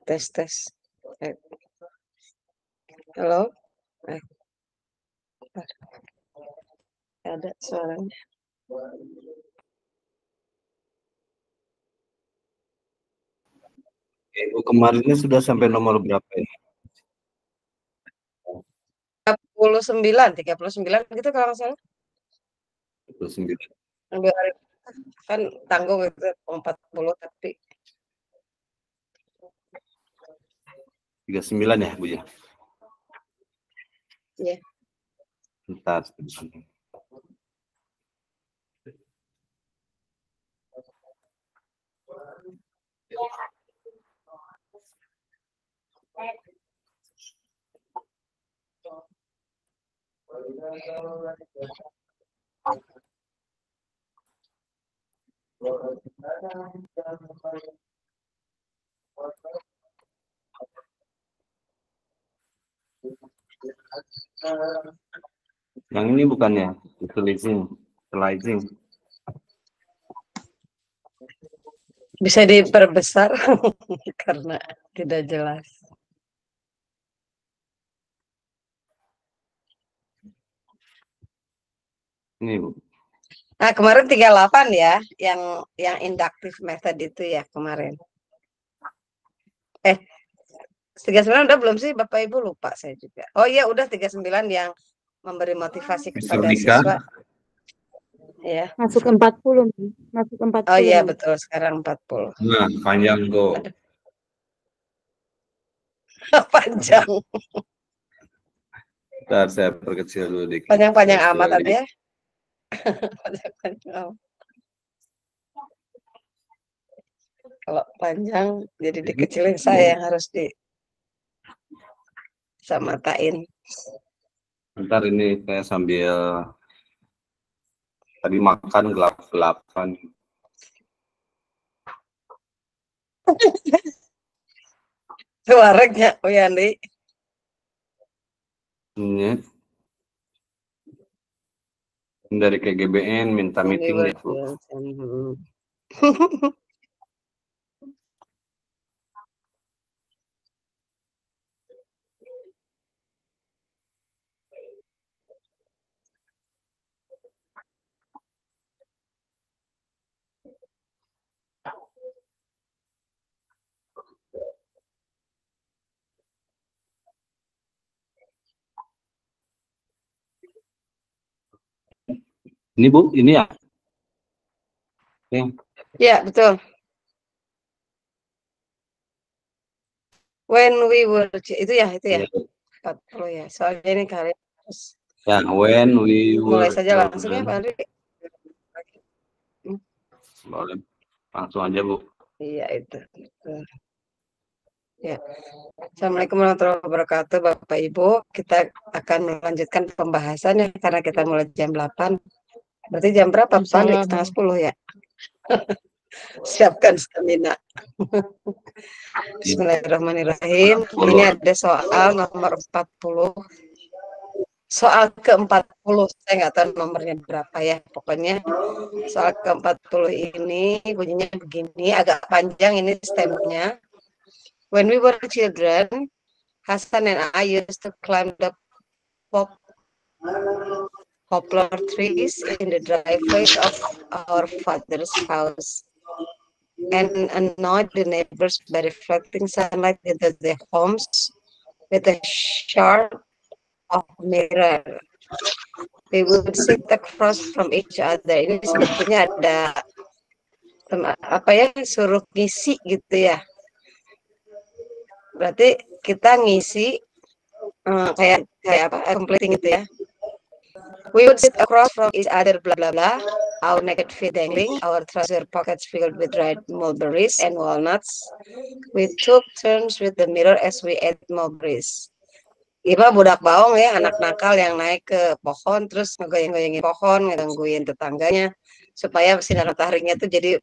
Tes tes. Eh, halo? Eh, ada suaranya. Ibu kemarinnya sudah sampai nomor berapa ya? 39 gitu kalau nggak salah. 29. Ambil hari kan tanggung itu 40 tapi 39 ya, Bu ya? ya. Bentar. Yang ini bukannya utilizing. Bisa diperbesar karena tidak jelas. Ini, Bu. Nah, kemarin 38 ya, yang inductive method itu ya kemarin. 39 udah belum sih Bapak Ibu, lupa saya juga. Oh iya udah 39 yang memberi motivasi kepada siswa. Ya. Masuk ke 40. Masuk ke 40. Oh iya betul, sekarang 40. Nah, panjang kok. Panjang. Bentar, saya perkecil dulu dikit. Panjang-panjang amat tadi ya. Panjang-panjang amat. Kalau panjang jadi dikecilin saya yang harus disamatain. Bentar ini saya sambil tadi makan gelap-gelapan. Keluarga Uyandi. Ini dari KGBN minta meeting deh, Bu. Ini Bu, ini ya? Ya betul. When we were itu ya 40 ya. Soalnya ini kalian harus ya, when we were mulai saja langsung ya Pak Andri. Boleh. Langsung aja Bu. Iya itu. Ya. Assalamualaikum warahmatullahi wabarakatuh Bapak Ibu. Kita akan melanjutkan pembahasannya karena kita mulai jam 8. Berarti jam berapa Pak Andri? Setengah 10 ya. Siapkan stamina. Bismillahirrahmanirrahim. Ini ada soal nomor 40. Soal ke-40, saya nggak tahu nomornya berapa ya. Pokoknya soal ke-40 ini bunyinya begini, agak panjang ini stemnya. When we were children, Hasan and I used to climb the poplar trees in the driveway of our father's house and annoyed the neighbors by reflecting sunlight into their homes with a sharp of mirror. We would sit across from each other. Ini sebetulnya ada suruh ngisi gitu ya. Berarti kita ngisi kayak completing gitu ya. We would sit across from each other, blah blah blah. Our naked feet dangling, our trouser pockets filled with dried mulberries and walnuts. We took turns with the mirror as we ate mulberries. Iba budak baong ya, anak nakal yang naik ke pohon terus ngegoyang-goyangin pohon, ngegangguin tetangganya supaya sinar mataharinya tuh jadi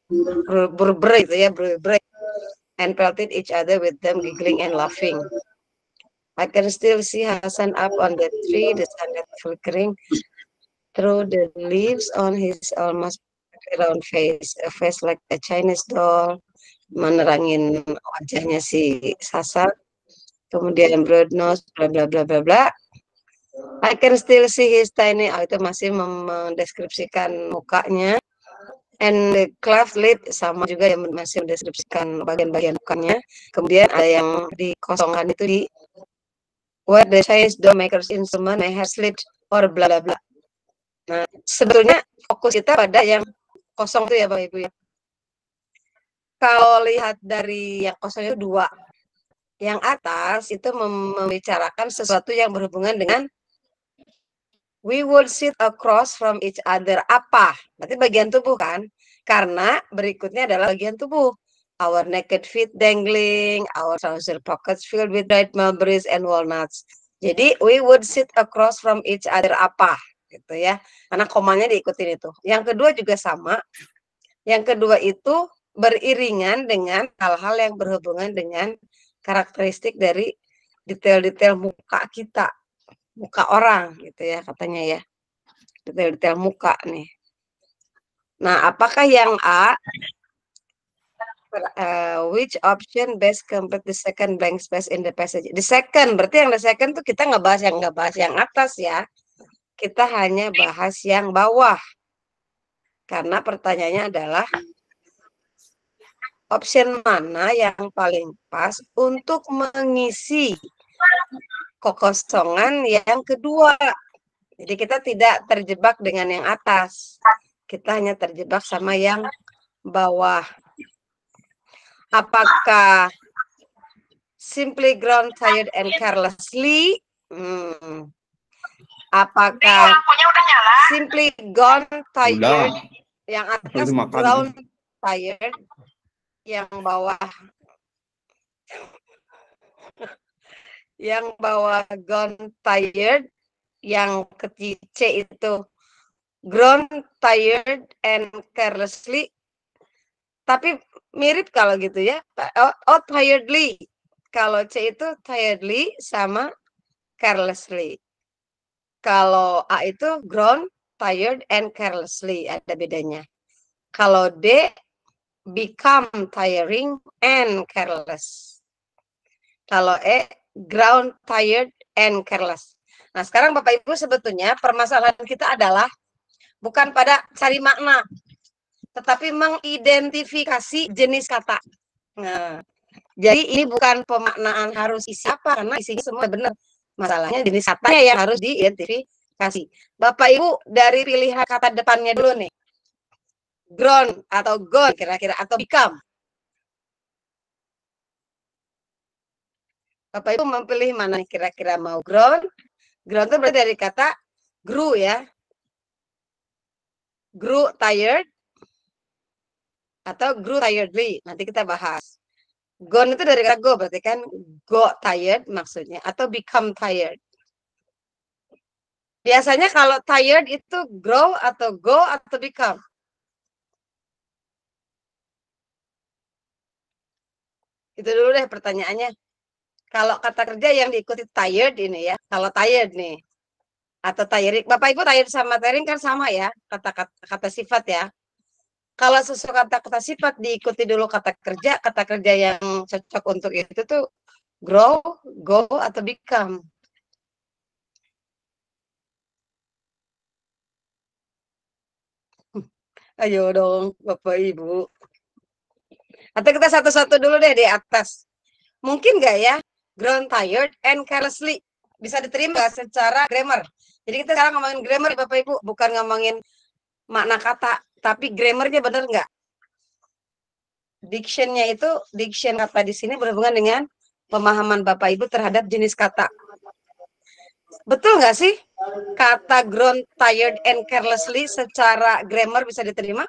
ber gitu ya, and pelted each other with them giggling and laughing. I can still see Hasan up on the tree, the sunlight flickering through the leaves on his almost round face, a face like a Chinese doll menerangin wajahnya si Sasa. Kemudian broad nose, bla bla bla bla bla. I can still see his tiny, itu masih mendeskripsikan mukanya. And the cleft lid sama juga yang masih mendeskripsikan bagian-bagian mukanya. Kemudian ada yang dikosongkan itu di where the Chinese doll makers instrument may have slipped or bla bla bla. Nah, sebetulnya fokus kita pada yang kosong itu ya Bapak Ibu ya. Kalau lihat dari yang kosong itu dua. Yang atas itu membicarakan sesuatu yang berhubungan dengan we would sit across from each other. Apa? Berarti bagian tubuh kan? Karena berikutnya adalah bagian tubuh. Our naked feet dangling, our trouser pockets filled with dried mulberries and walnuts. Jadi we would sit across from each other apa? Gitu ya. Karena komanya diikutin itu. Yang kedua juga sama. Yang kedua itu beriringan dengan hal-hal yang berhubungan dengan karakteristik dari detail-detail muka kita. Muka orang gitu ya katanya ya. Detail-detail muka nih. Nah, apakah yang A which option best complete the second blank space in the passage? The second, berarti yang the second tuh kita nggak bahas yang atas ya. Kita hanya bahas yang bawah. Karena pertanyaannya adalah option mana yang paling pas untuk mengisi kekosongan yang kedua. Jadi kita tidak terjebak dengan yang atas. Kita hanya terjebak sama yang bawah. Apakah simply grown tired and carelessly? Apakah simply gone tired? Yang atas grown tired, yang bawah gone tired, yang kecil C itu grown tired and carelessly. Tapi mirip kalau gitu ya. Oh, tiredly. Kalau C itu tiredly sama carelessly. Kalau A itu grown, tired, and carelessly. Ada bedanya. Kalau D, become tiring and careless. Kalau E, grown, tired, and careless. Nah, sekarang Bapak Ibu sebetulnya permasalahan kita adalah bukan pada cari makna, tetapi mengidentifikasi jenis kata. Nah, jadi ini bukan pemaknaan harus isi apa, karena isinya semua benar. Masalahnya jenis katanya yang harus diidentifikasi. Bapak Ibu dari pilihan kata depannya dulu nih. Grown atau gone kira-kira atau become. Bapak Ibu memilih mana nih kira-kira mau grown? Grown itu berarti dari kata grew ya. Grew tired atau grew tiredly. Nanti kita bahas. Gone itu dari kata go, berarti kan go tired maksudnya, atau become tired. Biasanya kalau tired itu grow atau go atau become. Itu dulu deh pertanyaannya. Kalau kata kerja yang diikuti tired ini ya, kalau tired nih, atau tiring, Bapak Ibu tired sama tiring kan sama ya, kata sifat ya. Kalau sesuatu kata sifat diikuti dulu kata kerja yang cocok untuk itu tuh grow, go, atau become. Ayo dong Bapak Ibu. Atau kita satu-satu dulu deh di atas. Mungkin nggak ya, grown tired and carelessly bisa diterima secara grammar. Jadi kita sekarang ngomongin grammar Bapak Ibu, bukan ngomongin makna kata, tapi grammarnya bener nggak? Dictionnya itu, diction kata di sini berhubungan dengan pemahaman Bapak Ibu terhadap jenis kata. Betul nggak sih? Kata grown tired and carelessly secara grammar bisa diterima?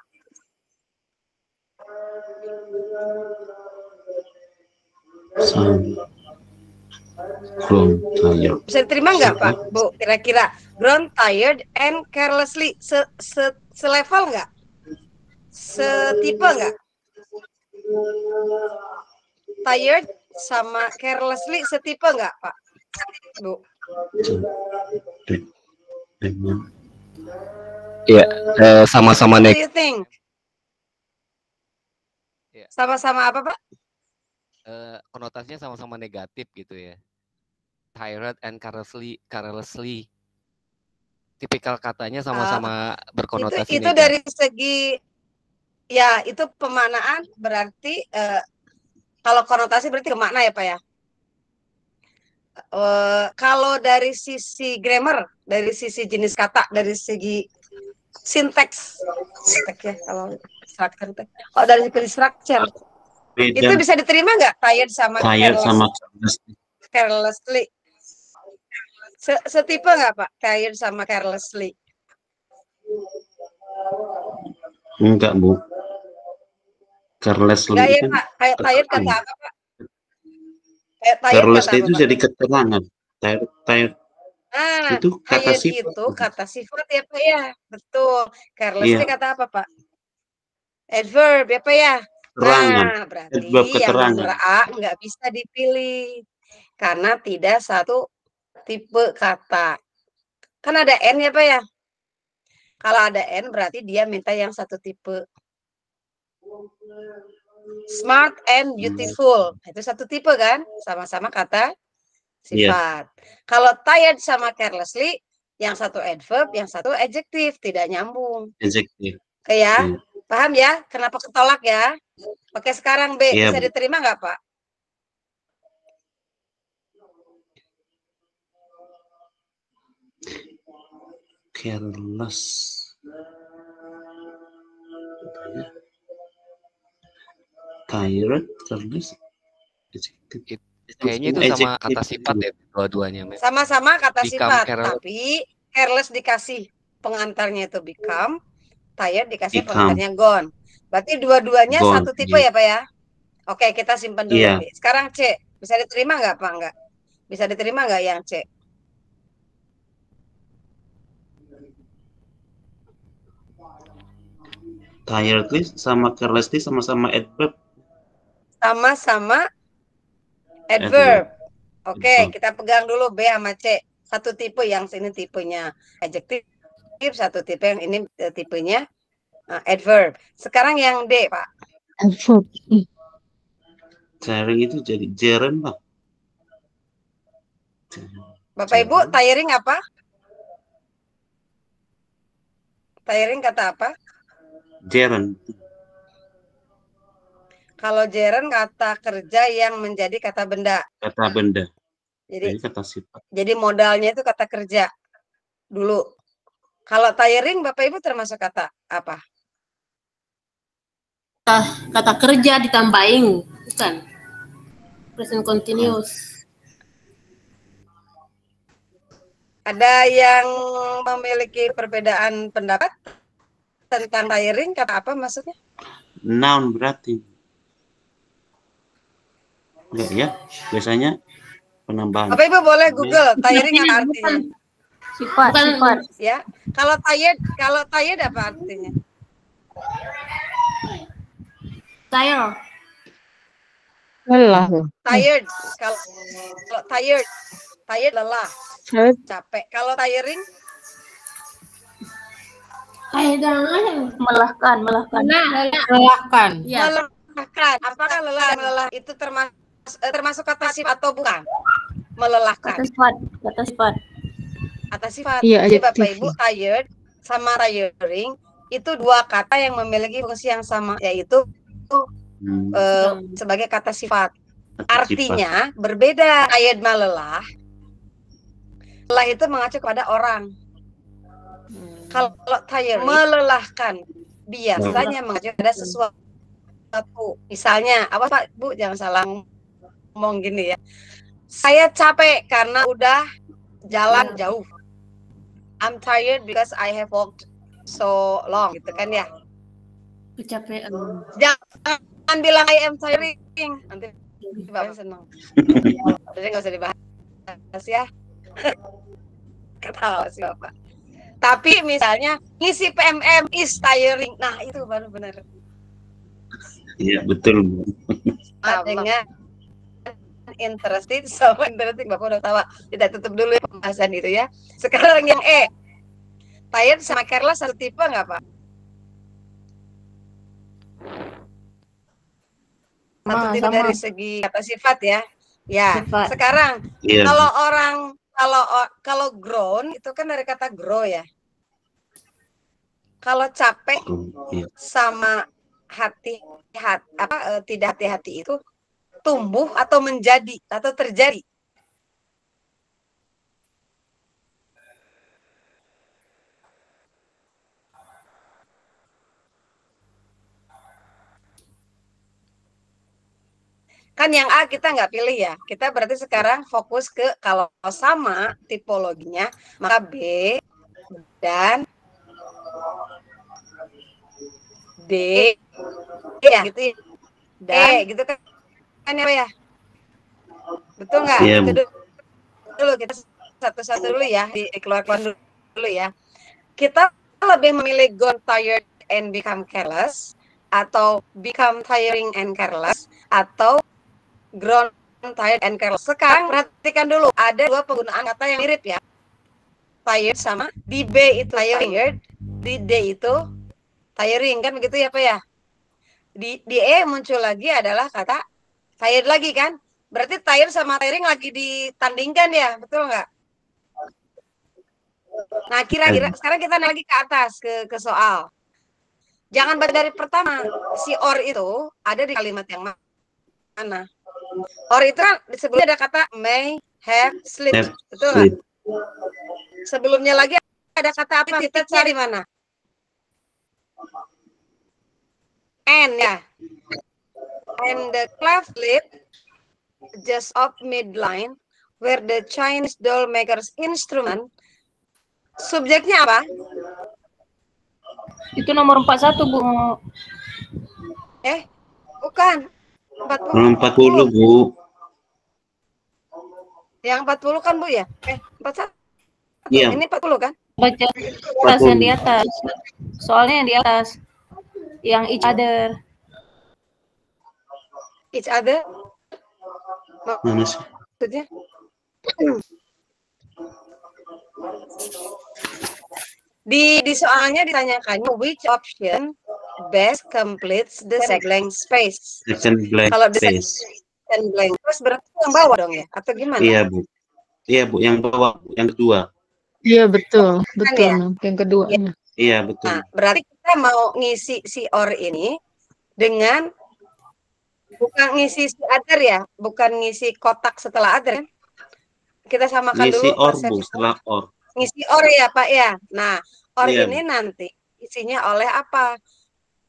Grown tired. Bisa diterima nggak Pak, Bu? Kira-kira grown tired and carelessly selevel nggak? Setipe nggak? Tired sama carelessly setipe nggak Pak, Bu? Iya, sama-sama What do you think? Ya. Sama-sama apa, Pak? Konotasinya sama-sama negatif gitu ya. Tired and carelessly. Tipikal katanya sama-sama berkonotasi itu negatif. dari segi ya itu pemaknaan berarti kalau konotasi berarti ke makna ya Pak ya. Kalau dari sisi grammar, dari sisi jenis kata, dari segi sinteks ya kalau structure. Kalau dari segi structure Beda. itu bisa diterima nggak tired sama carelessly? Setipe nggak Pak? Tired sama carelessly? Enggak, Bu. Carelessly Enggak ya kan Pak. Kayak tired kata apa Pak? Carelessly itu jadi keterangan. Tired Nah, itu kata tired sifat. itu kata sifat ya Pak ya. Betul. Carelessly kata apa Pak? Adverb ya Pak ya. Keterangan. Nah, berarti yang nomor A nggak bisa dipilih karena tidak satu tipe kata. Kan ada N ya Pak ya. Kalau ada N berarti dia minta yang satu tipe. Smart and beautiful. Itu satu tipe kan? Sama-sama kata sifat. Kalau tired sama carelessly, yang satu adverb, yang satu adjektif, tidak nyambung. Adjektif. Oke ya? Paham ya? Kenapa ketolak ya? Oke, sekarang B, bisa diterima nggak Pak? Careless. Tired, careless. Kayaknya itu sama kata sifat ya dua-duanya. Sama-sama kata sifat, careless. tapi careless dikasih pengantarnya itu become, tired dikasih pengantarnya gone. Berarti dua-duanya satu tipe ya Pak ya? Oke, kita simpan dulu. Sekarang C, bisa diterima nggak Pak? Nggak? Bisa diterima nggak yang C? Tiredly sama carelessly sama-sama adverb. Sama-sama adverb. Oke, kita pegang dulu B sama C. Satu tipe, yang sini tipenya adjektif, satu tipe yang ini tipenya adverb. Sekarang yang D, Pak. Adverb. Tiring itu jadi jeren, Pak. Bapak Ibu, tiring apa? Tiring kata apa? Jeren. Kalau jeren kata kerja yang menjadi kata benda. Kata benda. Jadi kata sifat. Jadi modalnya itu kata kerja dulu. Kalau tiring Bapak Ibu termasuk kata apa? Kata kerja ditambahin, bukan? Present continuous. Ada yang memiliki perbedaan pendapat tentang tiring, kata apa maksudnya? Noun berarti. Enggak ya? Biasanya penambahan. Bapak Ibu boleh Google tiring apa artinya? Sifat. Ya. Kalau tired apa artinya? Tired. Lelah. Tired. Kalau tired lelah. Capek. Kalau tiring? Melelahkan. Melelahkan. Ya. Melelahkan. Apakah lelah itu termasuk kata sifat atau bukan? Melelahkan. Kata sifat. Kata sifat. Iya, Jadi Bapak Ibu, tired sama tiring itu dua kata yang memiliki fungsi yang sama, yaitu sebagai kata sifat. Artinya berbeda. Tired lelah. Lelah itu mengacu kepada orang. Kalau tired melelahkan, biasanya mengacu pada sesuatu. Misalnya, apa Pak Bu, jangan salah ngomong gini ya. Saya capek karena udah jalan jauh. I'm tired because I have walked so long, gitu kan ya. Kecapean. Jangan bilang I am tiring, nanti Bapak senang. Jadi nggak usah dibahas ya. Ketawa sih Bapak. Tapi misalnya ngisi PMM is tiring, nah itu baru benar. Iya betul. Dengan interested sama interesting, Bapak udah tahu. Kita tutup dulu ya pembahasan itu ya. Sekarang yang E, tired sama careless satu tipe nggak Pak? Satu tipe sama. dari segi kata sifat ya. Ya, Sifat. sekarang Iya. kalau orang kalau grown itu kan dari kata grow ya. Kalau capek Iya. sama tidak hati-hati itu tumbuh atau menjadi atau terjadi. Kan yang A kita nggak pilih ya. Kita berarti sekarang fokus ke kalau sama tipologinya, maka B dan D ya gitu ya. Dan gitu kan ya. Betul nggak? Iya, Itu Bu. dulu kita satu-satu dulu ya, dikeluarkan dulu ya. Kita lebih memilih gone tired and become careless atau become tiring and careless atau grown tired and careless. Sekarang perhatikan dulu, ada dua penggunaan kata yang mirip ya. Tired sama di B itu tired, di D itu tiring kan begitu ya Pak ya. Di E muncul lagi adalah kata tired lagi kan. Berarti tired sama tiring lagi ditandingkan ya, betul nggak? Nah kira-kira sekarang kita naik lagi ke atas ke soal. Jangan baca dari pertama. Si or itu ada di kalimat yang mana? Or itu kan sebelumnya ada kata may, have, sleep. Have, Betul sleep. nggak? Sebelumnya lagi ada kata apa? Kita cari mana? And ya. And the cleft lip just off midline where the Chinese doll makers instrument. Subjeknya apa? Itu nomor 41, Bu. Bukan. 40. 40, Bu. Yang 40 kan Bu ya? 41. Iya. Ini 40 kan? Baca atas yang di atas. Soalnya yang di atas. Yang each other. Each other. Mana sih? Maksudnya? Di soalnya ditanyakan which option best completes the blank space. Second blank Kalau the space. second blank space berarti yang bawah dong ya? Atau gimana? Iya, Bu. Iya, Bu. Yang bawah, yang kedua. Iya, betul. Betul, ya? Mam. Yang kedua. Ya. Iya, betul. Nah, berarti kita mau ngisi si or ini dengan bukan ngisi si other ya, bukan ngisi kotak setelah other. Kita samakan Ngisi dulu or, konsep Bu, setelah or. ngisi or ya Pak ya. Nah, or Iya. ini nanti isinya oleh apa?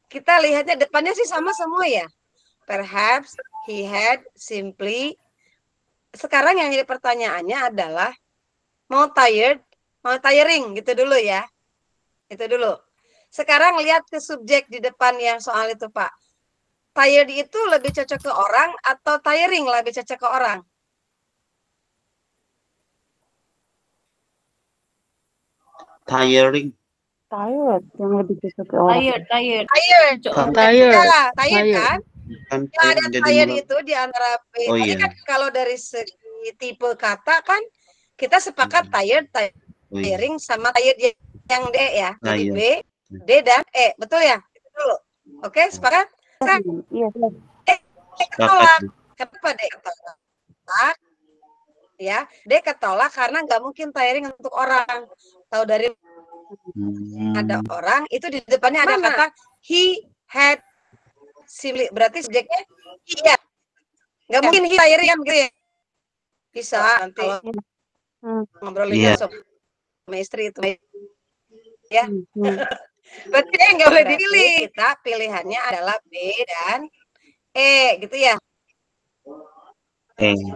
Kita lihatnya depannya sih sama semua ya. Perhaps, he had, simply. Sekarang yang jadi pertanyaannya adalah mau tired, mau tiring gitu dulu ya. Itu dulu. Sekarang lihat ke subjek di depan yang soal itu Pak. Tired itu lebih cocok ke orang atau tiring lebih cocok ke orang? Tiring. Tired yang lebih cocok ke orang. Tired. Tired. Tired. Ya, tired kan? Kan Ya, ada jadi tired malah- itu di antara B. Oh, Tadi iya. kan kalau dari segi tipe kata kan kita sepakat tired, Oh, iya. tiring sama tired yang D ya. Jadi Tired. B, D dan E. Betul ya? Itu dulu. Oke, sepakat? Kan Iya, ketolak. Kenapa D ketolak? Ya, D ketolak karena nggak mungkin tiring untuk orang. Tahu dari ada orang itu di depannya ada kata he had simply, berarti subjeknya iya. Nggak mungkin he tiring kan gitu ya. Bisa nanti ngobrolin Iya. sama istri itu ya. Berarti dia nggak boleh dipilih. Kita pilihannya adalah B dan E gitu ya. Iya.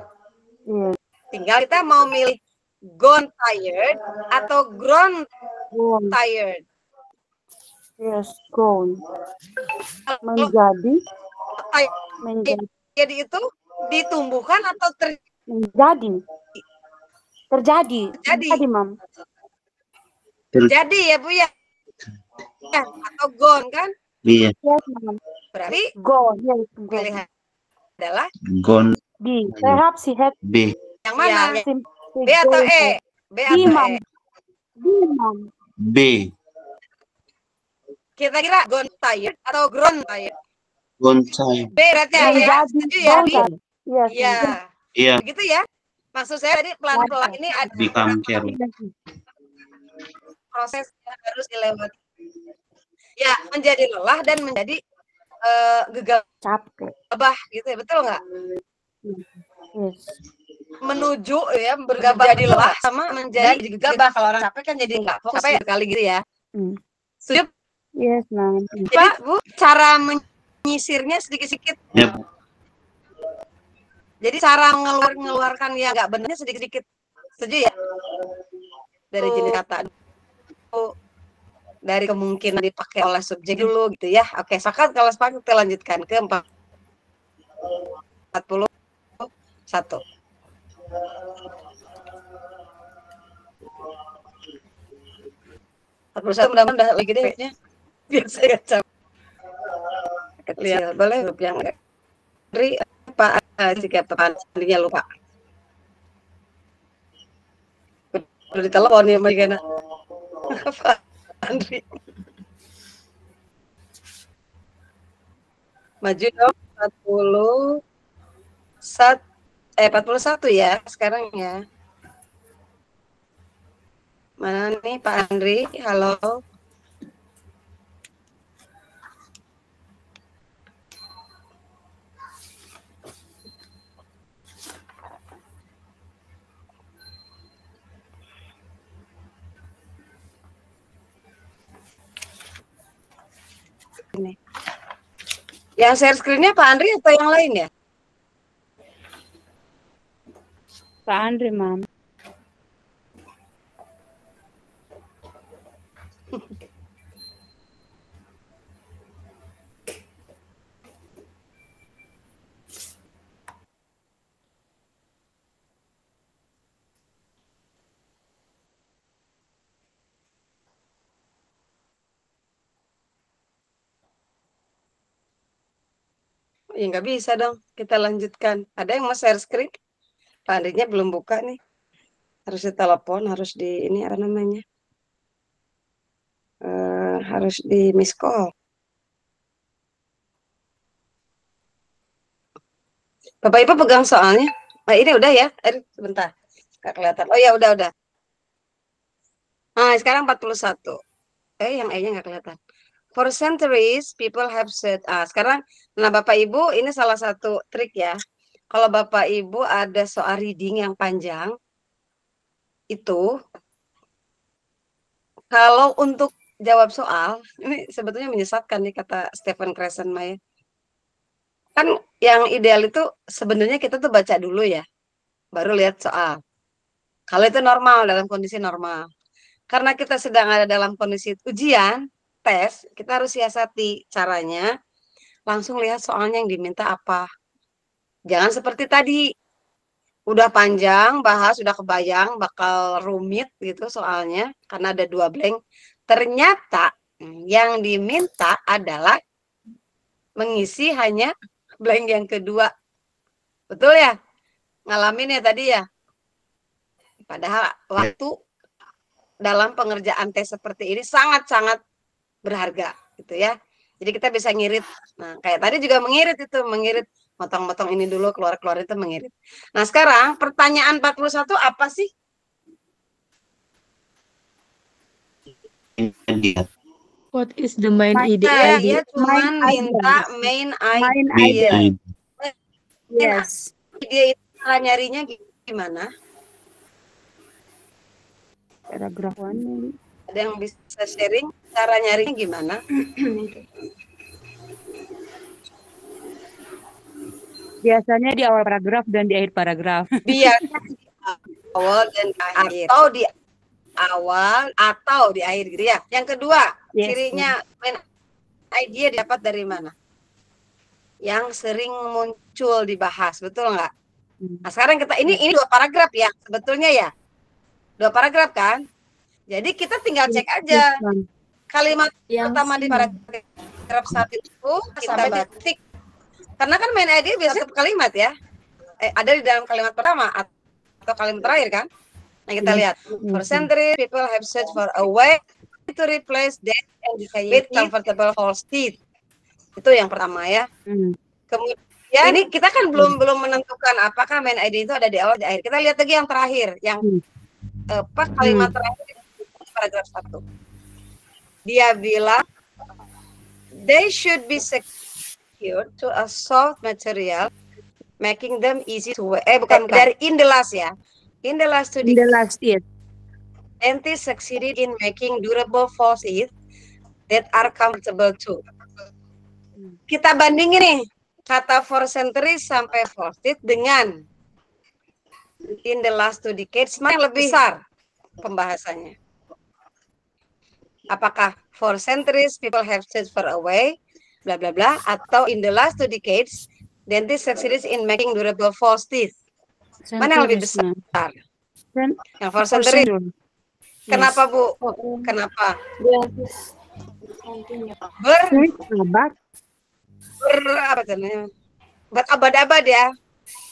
Tinggal kita mau milih gone tired atau grown Gone. tired. Yes, gone. Kalau Menjadi. jadi itu ditumbuhkan atau Terjadi. terjadi? Mam. Terjadi ya Bu ya. Ya, atau gone kan? Iya. Yes, Mam. Berarti Gone. Yes, gone. pilihan adalah Gone. B. Perhaps he had B. yang mana? B B atau E? B atau Mam. E? B, Mam. B. Kita kira gone tired atau grown tired? Bonsai. B berarti ya, Menjadi setuju ya? B? bonsai. Yes. Iya. Iya, Begitu ya. Maksud saya tadi pelan-pelan ini ada become carry. proses yang harus dilewati. Ya, menjadi lelah dan menjadi Capek. gegabah gitu ya, betul nggak? Yes. Menuju ya bergabah jadi lelah sama menjadi gegabah. Kalau orang capek kan jadi nggak fokus kali gitu ya. Setuju? Yes, Ma'am. Pak, Bu, cara menyisirnya sedikit-sedikit. Yep. Jadi cara mengeluarkan yang nggak benarnya sedikit-sedikit. Setuju ya? Dari jenis kata, dari kemungkinan dipakai oleh subjek dulu gitu ya. Oke, sepakat. Kalau sepakat kita lanjutkan ke 41. 41 mudah-mudahan udah lagi deh kayaknya. Biar saya kacau. Kecil, boleh huruf yang dari Pak jika temannya lupa. Udah ditelepon ya Mbak Gana. Pak Andri. Maju dong 41 ya sekarang ya. Mana nih Pak Andri? Halo. Ini. Yang share screen-nya Pak Andri atau yang lain ya? Pak Andri, Ma'am. Ya nggak bisa dong. Kita lanjutkan. Ada yang mau share screen? Pak Andrinya belum buka nih. Harus ditelepon, harus di ini apa namanya? Harus di miss call. Bapak Ibu pegang soalnya. Nah, ini udah ya. Sebentar. Nggak kelihatan. Oh ya udah. Nah, sekarang 41. Yang E-nya nggak kelihatan. For centuries, people have said. Sekarang, nah Bapak Ibu, ini salah satu trik ya. Kalau Bapak Ibu ada soal reading yang panjang, itu kalau untuk jawab soal, ini sebetulnya menyesatkan nih kata Stephen Krashenmeyer. Kan yang ideal itu sebenarnya kita tuh baca dulu ya, baru lihat soal. Kalau itu normal, dalam kondisi normal. Karena kita sedang ada dalam kondisi ujian, tes, kita harus siasati caranya, langsung lihat soalnya yang diminta apa. Jangan seperti tadi, udah panjang, bahas, udah kebayang, bakal rumit gitu soalnya, karena ada 2 blank. Ternyata yang diminta adalah mengisi hanya blank yang kedua. Betul ya? Ngalamin ya tadi ya? Padahal waktu dalam pengerjaan tes seperti ini sangat-sangat berharga gitu ya. Jadi kita bisa ngirit. Nah, kayak tadi juga mengirit, motong-motong ini dulu, keluar-keluar itu mengirit. Nah, sekarang pertanyaan 41 apa sih? What is the main idea? Ya, cuman minta main idea. Yes. Ide itu cara nyarinya gimana? Paragraf 1. Ada yang bisa sharing cara nyarinya gimana? Biasanya di awal paragraf dan di akhir paragraf. Biasanya di awal dan di akhir. Atau di awal atau di akhir gitu ya. Yang kedua, cirinya main idea dapat dari mana? Yang sering muncul dibahas, betul nggak? Nah, sekarang kita ini 2 paragraf ya, sebetulnya ya. 2 paragraf kan? Jadi kita tinggal cek aja. Kalimat pertama di paragraf 1 itu kita batik. Karena kan main idea biasanya satu kalimat ya. Ada di dalam kalimat pertama atau kalimat terakhir kan? Nah, kita lihat. For centuries, people have searched for a way to replace death and decay with comfortable false teeth. Itu yang pertama ya. Kemudian ini kita kan belum menentukan apakah main ID itu ada di awal di akhir. Kita lihat lagi yang terakhir, yang kalimat terakhir paragraf 1. Dia bilang they should be secured to a soft material making them easy to wear. Bukan dari in the last ya. In the last yes. Dentists succeeded in making durable false teeth that are comfortable too. Kita bandingin nih kata for centuries sampai false teeth dengan in the last 2 decades, mana yang lebih besar pembahasannya? Apakah for centuries people have searched for a way, bla bla bla, atau in the last 2 decades dentists succeeded in making durable false teeth? Mana yang lebih besar? Yang for centuries. Kenapa Bu? Kenapa? Berabad-abad ya.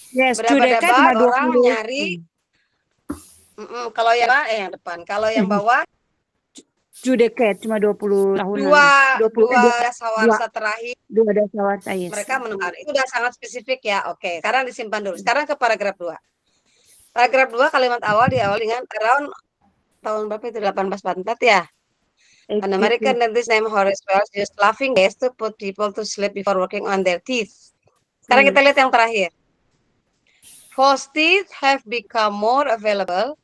Yes, berabad-abad orang nyari. Kalau yang depan, kalau yang bawah 2 decade cuma 20 tahun. Dua dasawarsa terakhir. 2 dasawarsa, yes. Mereka menemukan itu udah sangat spesifik ya. Oke, sekarang disimpan dulu. Sekarang ke paragraf 2. Paragraf 2 kalimat awal diawali dengan around tahun berapa itu 1844 ya. An American dentist named Horace Wells used laughing gas to put people to sleep before working on their teeth. Sekarang kita lihat yang terakhir. False teeth have become more available.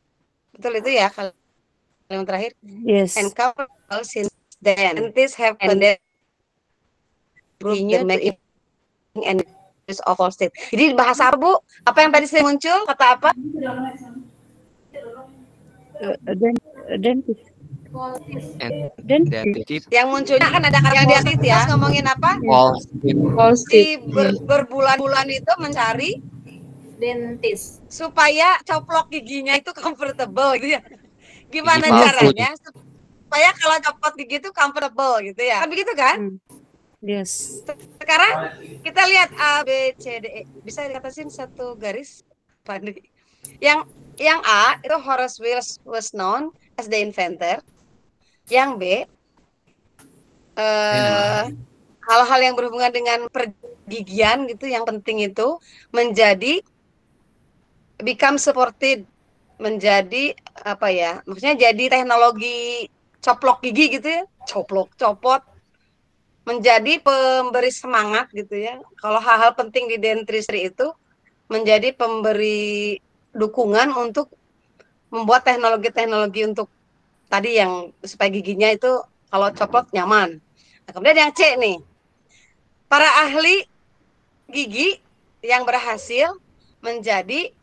Betul itu ya kalimat terakhir. Yes. And comfortable since then. Dentists have continued to make and use of false teeth. Jadi bahasa apa Bu? Apa yang tadi saya muncul? Kata apa? Dentist. Yang munculnya kan ada kata yang di atas ya. Ngomongin apa? False teeth. Berbulan-bulan itu mencari Dentist. Supaya coplok giginya itu comfortable gitu ya. Gimana caranya supaya kalau copot gigi itu comfortable gitu ya. Kan begitu kan? Yes. Sekarang kita lihat A, B, C, D, E. Bisa dikatasin satu garis? Pandi. Yang A itu Horace Wells was known as the inventor. Yang B hal-hal yang berhubungan dengan pergigian gitu yang penting itu menjadi become supported, menjadi apa ya? Maksudnya jadi teknologi coplok gigi gitu ya. Copot menjadi pemberi semangat gitu ya. Kalau hal-hal penting di dentistry itu menjadi pemberi dukungan untuk membuat teknologi-teknologi untuk tadi yang supaya giginya itu kalau coplok nyaman. Nah, kemudian yang C nih, para ahli gigi yang berhasil menjadi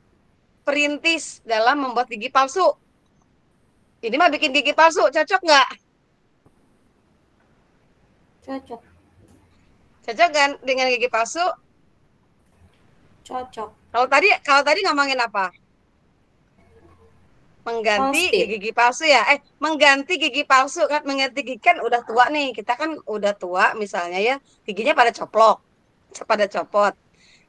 perintis dalam membuat gigi palsu. Ini mah bikin gigi palsu, cocok nggak? Cocok. Cocok kan dengan gigi palsu? Cocok. Kalau tadi ngomongin apa? Mengganti gigi palsu ya. Mengganti gigi palsu kan, mengganti gigi kan udah tua nih. Kita kan udah tua misalnya ya, giginya pada copot.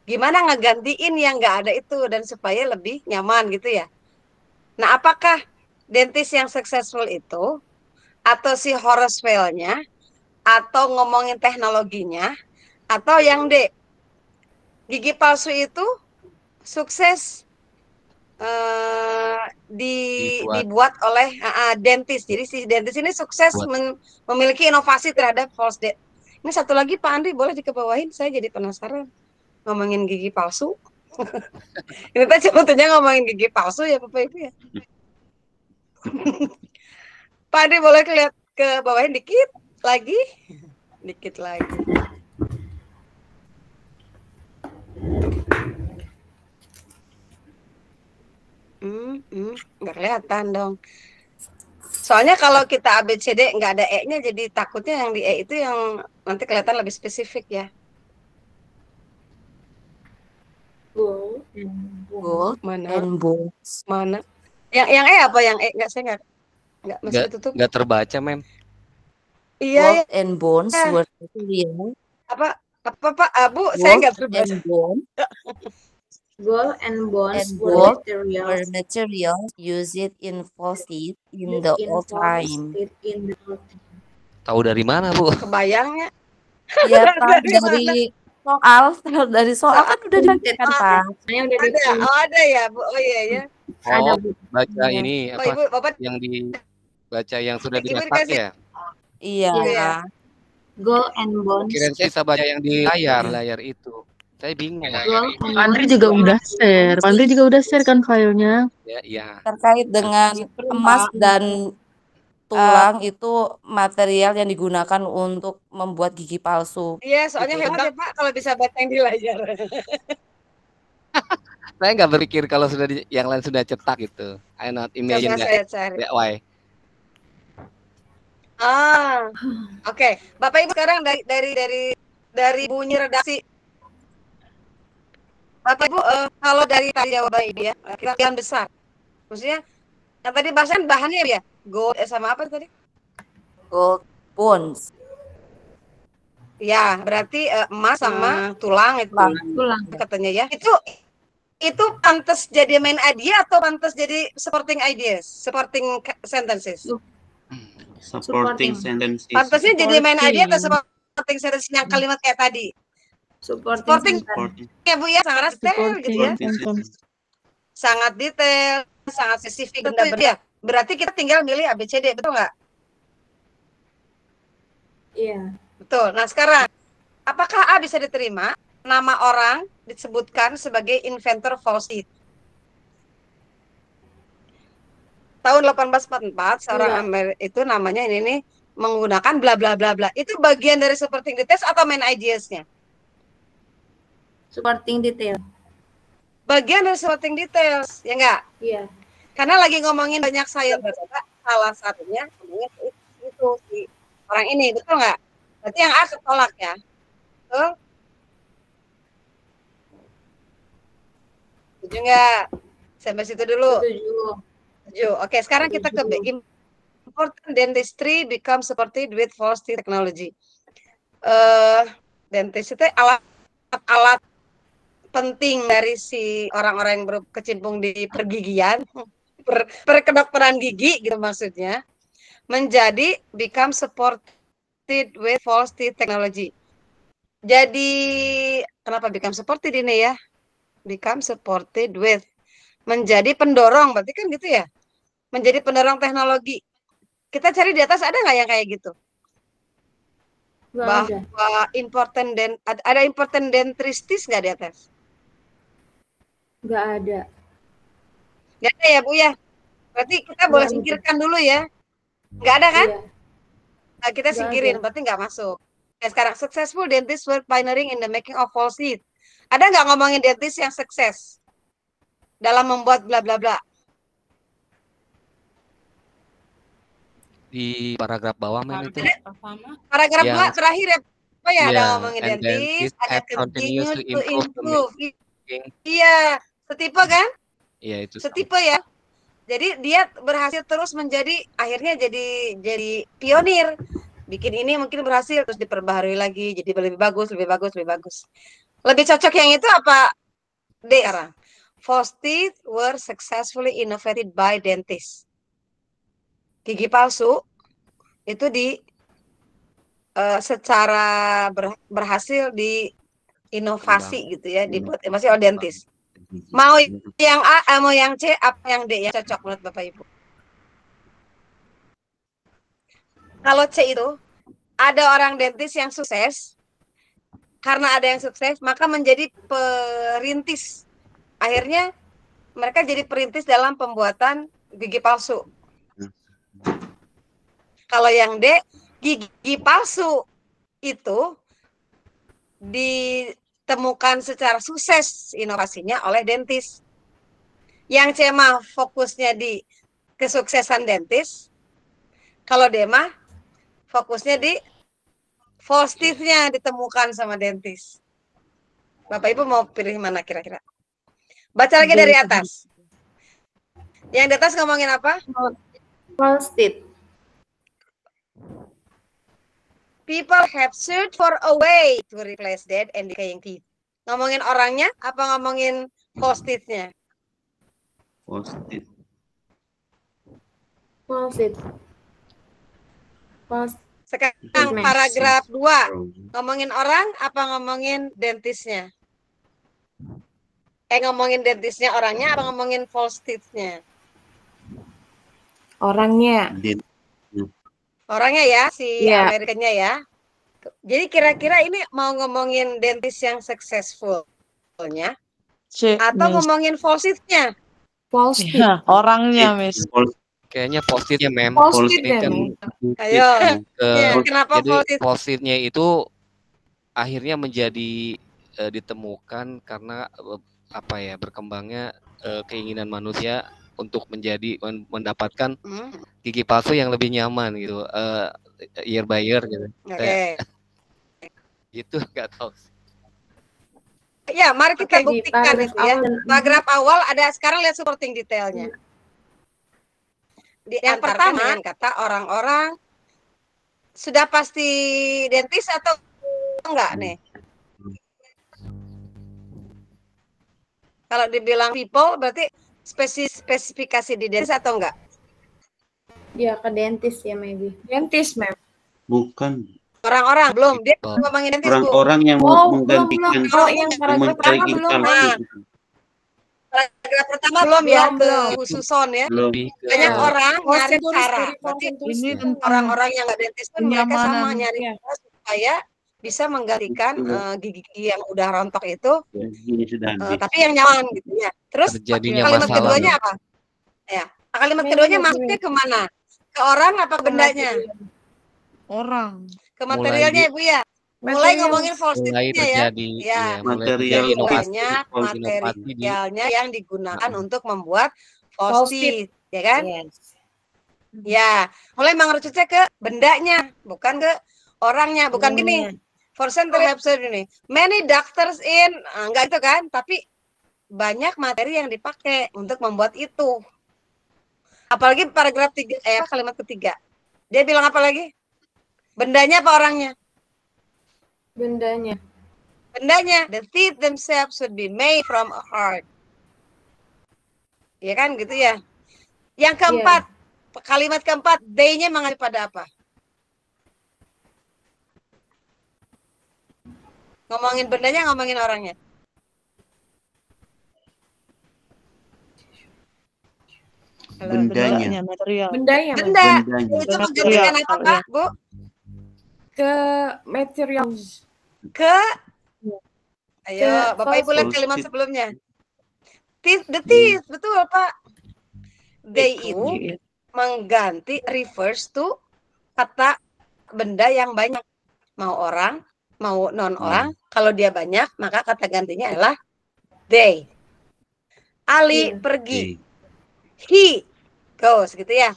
Gimana ngegantiin yang nggak ada itu dan supaya lebih nyaman gitu ya. Nah, apakah dentist yang successful itu atau si Horace Wells-nya atau ngomongin teknologinya atau yang D, gigi palsu itu sukses dibuat oleh dentist. Jadi si dentist ini sukses memiliki inovasi terhadap false teeth. Ini satu lagi Pak Andri boleh dikebawahin, saya jadi penasaran ngomongin gigi palsu. Ini tadi sebetulnya ngomongin gigi palsu ya Bapak Ibu ya. Pak Andri boleh lihat ke bawahin dikit lagi. Nggak kelihatan dong. Soalnya kalau kita ABCD nggak ada E-nya, jadi takutnya yang di E itu yang nanti kelihatan lebih spesifik ya. Gold and bones. Mana? Yang E apa? Yang E nggak, saya nggak masih tutup. Nggak terbaca, Mem. Iya. Gold and bones were material. Apa Pak? Bu, saya nggak terbaca. Gold and bones were materials used in false teeth in the old time. Tahu dari mana, Bu? Kebayangnya Ya, Pak, Dari mana? dari soal kan udah dibacakan, Pak. Saya udah Ada, ada ya, Bu. Oh iya ya. Ada, Oh, Bu. baca Iya. ini Oh apa Ibu, Bapak, yang dibaca yang sudah Ibu dicetak dikasih. ya? Iya. Iya. Gold and bonds. Kirain saya bisa baca yang di layar itu. Saya bingung. Gold and Pak Andri bonds. juga udah share. Pak Andri juga udah share kan filenya. Ya, iya. Terkait dengan emas dan tulang itu material yang digunakan untuk membuat gigi palsu. Iya, soalnya Gitu. hebat ya Pak kalau bisa baca yang di layar. Saya nggak berpikir kalau yang lain sudah cetak gitu. I not imagine Coba that. saya cari. That why. Oke. Bapak Ibu sekarang dari bunyi redaksi. Bapak Ibu, kalau dari tadi jawaban Ibu ya, kira-kira besar. Maksudnya, yang tadi bahannya ya, gold sama apa tadi? Gold bonds. Ya, berarti emas sama tulang itu. Tulang. Katanya ya. Itu pantas jadi main idea atau pantas jadi supporting ideas, supporting sentences? Supporting sentences. Pantasnya jadi main idea atau supporting sentences yang kalimat kayak tadi? Supporting ya Bu ya, sangat detail gitu ya. Sangat detail, sangat spesifik benar ya. Berarti kita tinggal milih ABCD, betul nggak? Iya. Betul. Nah sekarang, apakah A bisa diterima? Nama orang disebutkan sebagai inventor false teeth. Tahun 1844 seorang Amerika itu namanya ini nih menggunakan bla bla bla bla. Itu bagian dari supporting details atau main ideas-nya? Supporting detail. Bagian dari supporting details, ya enggak? Iya. Karena lagi ngomongin banyak sains, salah satunya ngomongin itu si orang ini, betul nggak? Berarti yang A ketolak ya. Betul? Setuju nggak? Sampai situ dulu. Setuju. Oke, sekarang kita ke B. Important dentistry become supported with false teeth technology. Dentist itu alat penting dari si orang-orang yang berkecimpung di pergigian, perkedokteran gigi gitu maksudnya, menjadi become supported with false teeth technology. Jadi kenapa become supported ini ya? Become supported with, menjadi pendorong, berarti kan gitu ya? Menjadi pendorong teknologi. Kita cari di atas ada nggak yang kayak gitu? Bahwa ada important dentristis nggak di atas? Nggak ada. Nggak ada ya Bu ya? Berarti kita boleh singkirkan dulu ya? Nggak ada kan? Iya. Nah, kita singkirin, berarti nggak masuk. Nah, sekarang successful dentist were pioneering in the making of false teeth. Ada nggak ngomongin dentist yang sukses dalam membuat bla bla bla? Di paragraf bawah men itu. Paragraf yang terakhir ya, apa ya? Ada Yeah, ngomongin and dentist, ada continue continues to improve. Iya, setipe kan? Iya itu. Setipe ya. Jadi dia berhasil terus menjadi, akhirnya jadi pionir. Bikin ini mungkin berhasil terus diperbaharui lagi, jadi lebih bagus, lebih bagus, lebih bagus. Lebih cocok yang itu apa? D sekarang. False teeth were successfully innovated by dentists. Gigi palsu itu secara berhasil diinovasi gitu ya, dibuat masih oleh dentist. Mau yang A, mau yang C, apa yang D yang cocok menurut Bapak Ibu? Kalau C itu ada orang dentis yang sukses, karena ada yang sukses maka menjadi perintis. Akhirnya mereka jadi perintis dalam pembuatan gigi palsu. Kalau yang D, gigi palsu itu ditemukan secara sukses inovasinya oleh dentis. Yang C mah fokusnya di kesuksesan dentis. Kalau D mah fokusnya di false teeth-nya ditemukan sama dentis. Bapak Ibu mau pilih mana kira-kira? Baca lagi dari atas. Yang di atas ngomongin apa? False teeth. People have searched for a way to replace dead and decaying teeth. Ngomongin orangnya apa ngomongin false teeth-nya? False teeth. False teeth. False Sekarang Yes. paragraf 2. Ngomongin orang apa ngomongin dentisnya? Ngomongin dentisnya orangnya apa ngomongin false teeth-nya? Orangnya. Orangnya ya, si Iya. Amerikanya ya. Jadi kira-kira ini mau ngomongin dentis yang successful-nya atau ngomongin false teeth-nya? False teeth. Ya, orangnya, Miss. Kayaknya positifnya mem. False Ini teeth ya, kan Mem. Ayo. ke- Kenapa jadi false teeth? positifnya itu akhirnya menjadi ditemukan karena apa ya, berkembangnya keinginan manusia untuk mendapatkan gigi palsu yang lebih nyaman gitu, year by year gitu. Oke. Gitu nggak tahu. Ya, mari kita Oke, di buktikan paragraf itu ya. awal. Paragraf awal ada, sekarang lihat supporting detailnya. Yang pertama dengan kata orang-orang sudah pasti dentis atau enggak nih? Kalau dibilang people berarti spesifikasi di dentis atau enggak? Ya, ke dentis ya, maybe. Dentis, Mem. Bukan. Orang-orang belum, dia ngomongin dentis Bu. Orang-orang yang menggantikan Kalau yang paragraf mencari pertama gigi belum. palsu. Paragraf pertama belum ya ke Belum. khususon ya. Belum. Lebih ke Banyak orang False nyari teeth cara. dari Berarti Ini tentang orang-orang yang nggak dentis pun mereka sama kenyamanan. nyari Iya. cara supaya bisa menggantikan gigi-gigi yang udah rontok itu, Ini sudah habis. tapi yang nyaman gitu ya. Terus terjadinya kalimat masalah. keduanya apa? Ya, kalimat keduanya masuknya kemana? Ke orang apa ke bendanya? Orang. Ke materialnya Ibu ya. Mulai ngomongin false mulai teeth-nya ya. terjadi Ya, mulai material terjadi inovasi banyak inovasi di materialnya yang digunakan untuk membuat false False teeth, ya kan? Yes. Ya, mulai mengerucutnya ke bendanya, bukan ke orangnya, bukan gini. For center episode ini, many doctors in, enggak itu kan, tapi banyak materi yang dipakai untuk membuat itu. Apalagi paragraf 3, kalimat ketiga. Dia bilang apa lagi? Bendanya apa orangnya? Bendanya. Bendanya, the teeth themselves should be made from a heart. Ya kan gitu ya. Yang keempat, kalimat keempat, they-nya mengacu pada apa? Ngomongin bendanya, ngomongin orangnya. Halo, Bendanya. Material. Bendanya, Mem. Benda. Bendanya. Itu menggantikan apa, Pak, Bu? Ke material. Ke Ayo, Ke Bapak Ibu lihat false kalimat teeth. sebelumnya. The teeth, betul, Pak. They itu mengganti refers to kata benda yang banyak. Mau orang, mau non orang. Kalau dia banyak, maka kata gantinya adalah they. Ali pergi. He goes gitu ya.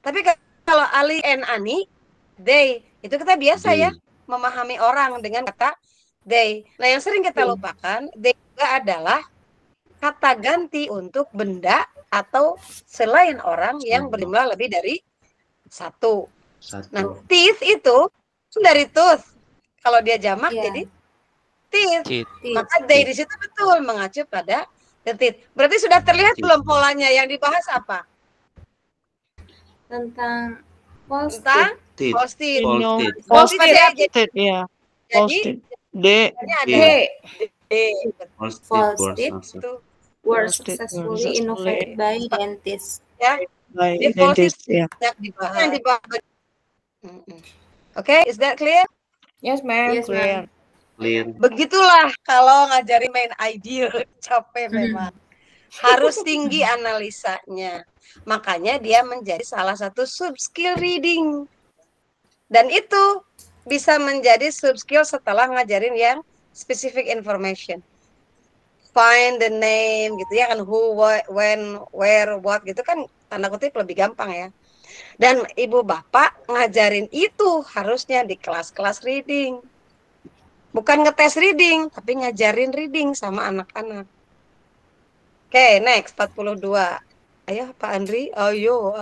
Tapi kalau Ali and Ani, they itu kita biasa ya memahami orang dengan kata they. Nah, yang sering kita lupakan, they juga adalah kata ganti untuk benda atau selain orang yang berjumlah lebih dari satu. Nah, teeth itu dari tooth. Kalau dia jamak jadi teeth. Maka they di situ betul mengacu pada the teeth. Berarti sudah terlihat belum polanya yang dibahas apa? Tentang false Tentang Teeth. false teeth. False teeth. False teeth Teeth, ya. False jadi teeth. D. ada False False teeth. teeth. itu were False teeth. successfully innovated by dentists. ya. By Jadi false dentist, teeth ya. banyak dibahas. Yang dibahas. Oke, is that clear? Yes, ma'am. Yes, ma'am. Clear. Begitulah kalau ngajari main ideal, capek memang. Harus tinggi analisanya. Makanya dia menjadi salah satu sub skill reading. Dan itu bisa menjadi sub skill setelah ngajarin yang specific information. Find the name gitu ya kan, who, what, when, where, what gitu kan tanda kutip lebih gampang ya. Dan ibu bapak ngajarin itu harusnya di kelas-kelas reading. Bukan ngetes reading, tapi ngajarin reading sama anak-anak. Oke, next 42. Ayo Pak Andri, ayo.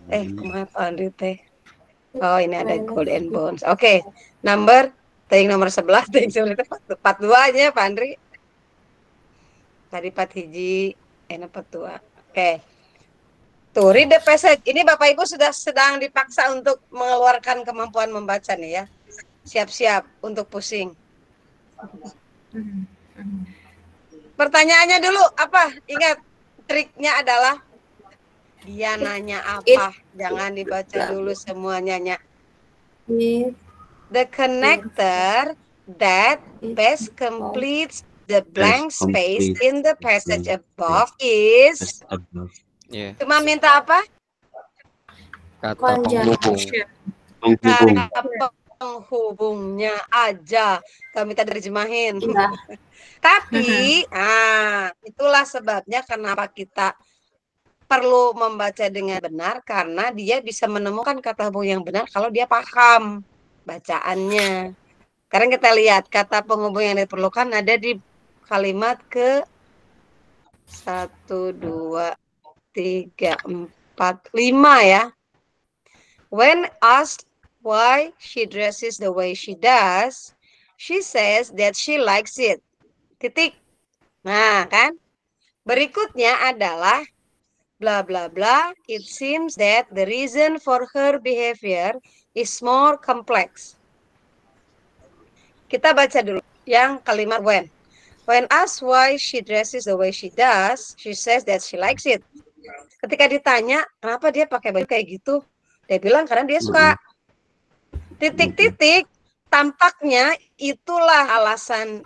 Kumaha Pak Andri teh. Oh, ini ada golden bones. Oke, nomor 11, teuing 42 aja Pak Andri. Tadi 4 hiji, 42. Oke. Tuh, read the passage. Ini Bapak Ibu sudah sedang dipaksa untuk mengeluarkan kemampuan membaca nih ya. Siap-siap untuk pusing. Pertanyaannya dulu apa? Ingat, triknya adalah dia nanya apa. Jangan dibaca dulu semuanya. The connector that best completes the blank space in the passage above is... Cuma minta apa? Kata penghubung. Kata penghubungnya aja. Kami minta terjemahin. Tapi, itulah sebabnya kenapa kita perlu membaca dengan benar, karena dia bisa menemukan kata penghubung yang benar kalau dia paham bacaannya. Sekarang kita lihat kata penghubung yang diperlukan ada di kalimat ke 1, 2, 3, 4, 5 ya. When asked why she dresses the way she does, she says that she likes it. Titik. Nah, kan? Berikutnya adalah bla bla bla. It seems that the reason for her behavior is more complex. Kita baca dulu yang kalimat when. When asked why she dresses the way she does, she says that she likes it. Ketika ditanya kenapa dia pakai baju kayak gitu, dia bilang karena dia suka. Titik-titik, tampaknya itulah alasan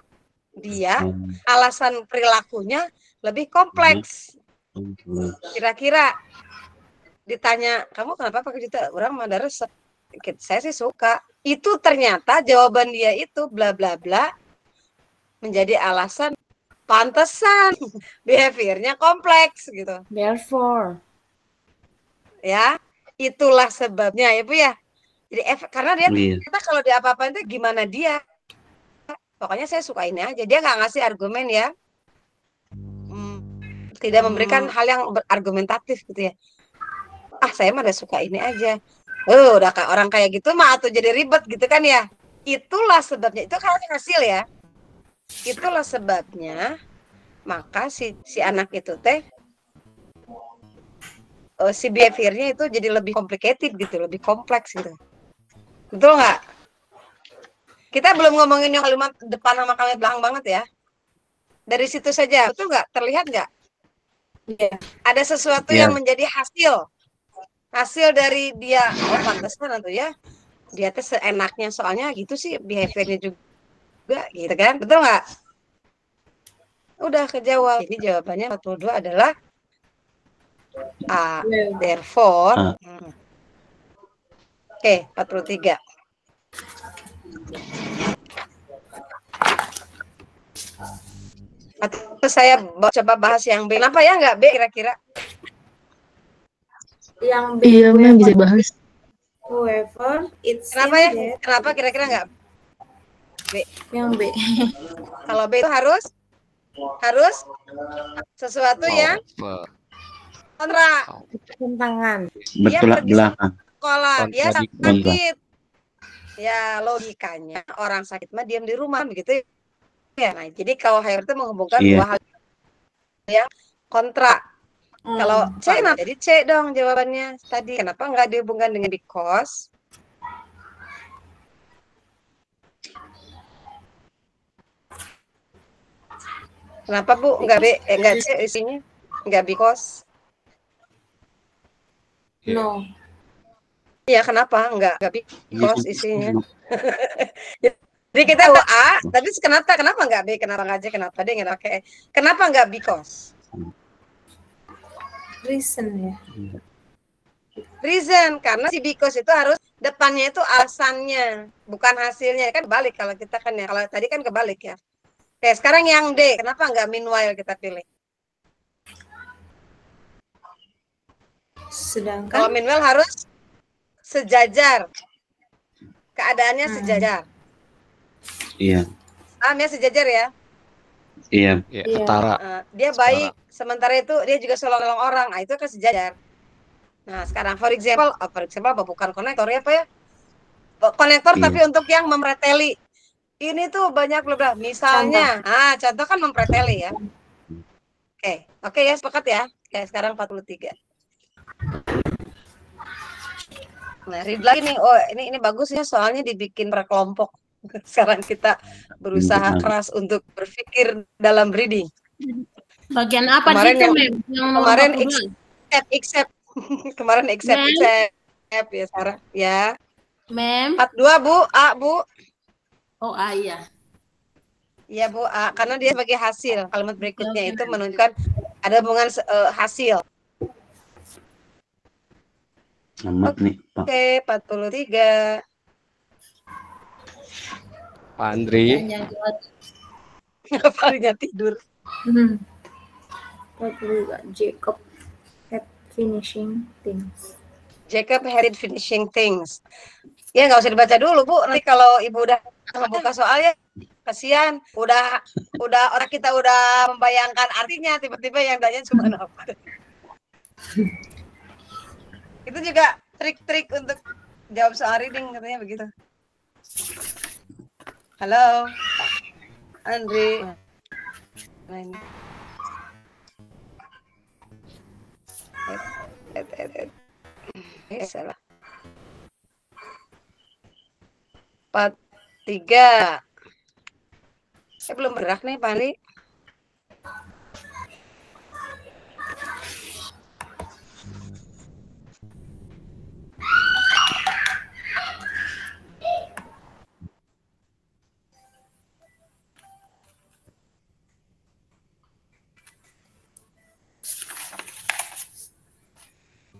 dia, alasan perilakunya lebih kompleks. Kira-kira ditanya, kamu kenapa pakai gitu? Orang mah resep. Saya sih suka. Itu ternyata jawaban dia itu bla bla bla menjadi alasan pantesan behaviornya kompleks gitu. Therefore. Ya, itulah sebabnya ya Bu ya. Jadi karena dia kita kalau di apa-apa itu gimana dia. Pokoknya saya suka ini aja. Dia nggak ngasih argumen ya. Tidak memberikan hal yang berargumentatif gitu ya. Saya mah udah suka ini aja. Udah kayak orang kayak gitu mah atau jadi ribet gitu kan ya. Itulah sebabnya. Itu kan hasil ya. Itulah sebabnya maka si anak itu teh si behaviornya itu jadi lebih complicated gitu, lebih kompleks gitu. Betul nggak? Kita belum ngomongin yang kalimat depan sama kalimat belakang banget ya. Dari situ saja, betul nggak? Terlihat nggak? Ada sesuatu yang menjadi hasil dari dia. Pantesan atau ya dia tuh seenaknya, soalnya gitu sih behaviornya juga gitu kan, betul nggak? Udah kejawab. Jadi jawabannya 42 adalah A. Therefore. Oke, 43. Atau saya coba bahas yang B. Kenapa ya nggak B kira-kira? Yang B. Iya, memang bisa bahas. Whoever it's kenapa ya? Kenapa kira-kira nggak B? Yang B. Kalau B itu harus sesuatu yang kontra. Tentangan. Bertolak belakang. Sekolah, dia sakit. Ya logikanya orang sakit mah diam di rumah begitu ya. Nah, jadi kalau higher itu menghubungkan dua hal yang kontra. Kalau C, jadi C dong jawabannya tadi. Kenapa nggak dihubungkan dengan because? Kenapa Bu nggak B? Nggak C isinya? Nggak because? No. Iya, kenapa nggak because isinya? Jadi kita A, tapi kenapa nggak B? Kenapa nggak C? Kenapa D? Kenapa nggak because? Reason ya. Reason, karena si because itu harus depannya itu alasannya, bukan hasilnya. Kan balik kalau kita kan ya. Kalau tadi kan kebalik ya. Oke, sekarang yang D, kenapa nggak meanwhile kita pilih? Sedangkan kalau meanwhile harus sejajar. Keadaannya sejajar. Iya. Paham ya, sejajar ya? Iya. Setara. Dia baik, sementara itu dia juga selalu orang. Nah, itu kan sejajar. Nah, sekarang for example apa bukan konektor ya, apa ya? Konektor tapi untuk yang memreteli. Ini tuh banyak bla misalnya. Contoh kan mempreteli ya. Oke ya, sepakat ya. Oke, sekarang 43. Nah, read lagi nih. Oh, ini bagus ya, soalnya dibikin per kelompok. Sekarang kita berusaha keras untuk berpikir dalam reading. Bagian apa Kemarin situ, yang- Mem? Yang nomor Kemarin 42. accept. Kemarin accept ya Sarah ya. Mem. 42 Bu, A Bu. Oh, iya. Iya Bu, A, karena dia sebagai hasil. Kalimat berikutnya Oke. itu menunjukkan ada hubungan hasil. Amat nih, Pak. Oke, 43. Pak Andri. Palingnya tidur. Jacob had finishing things. Jacob had finishing things. Ya nggak usah dibaca dulu Bu. Nanti kalau Ibu udah membuka soalnya, kasihan. Udah orang kita udah membayangkan artinya, tiba-tiba yang tanya cuma apa. Itu juga trik-trik untuk jawab soal reading katanya begitu. Halo, Andri. Salah. 43. Saya belum bergerak nih, Pak Andri.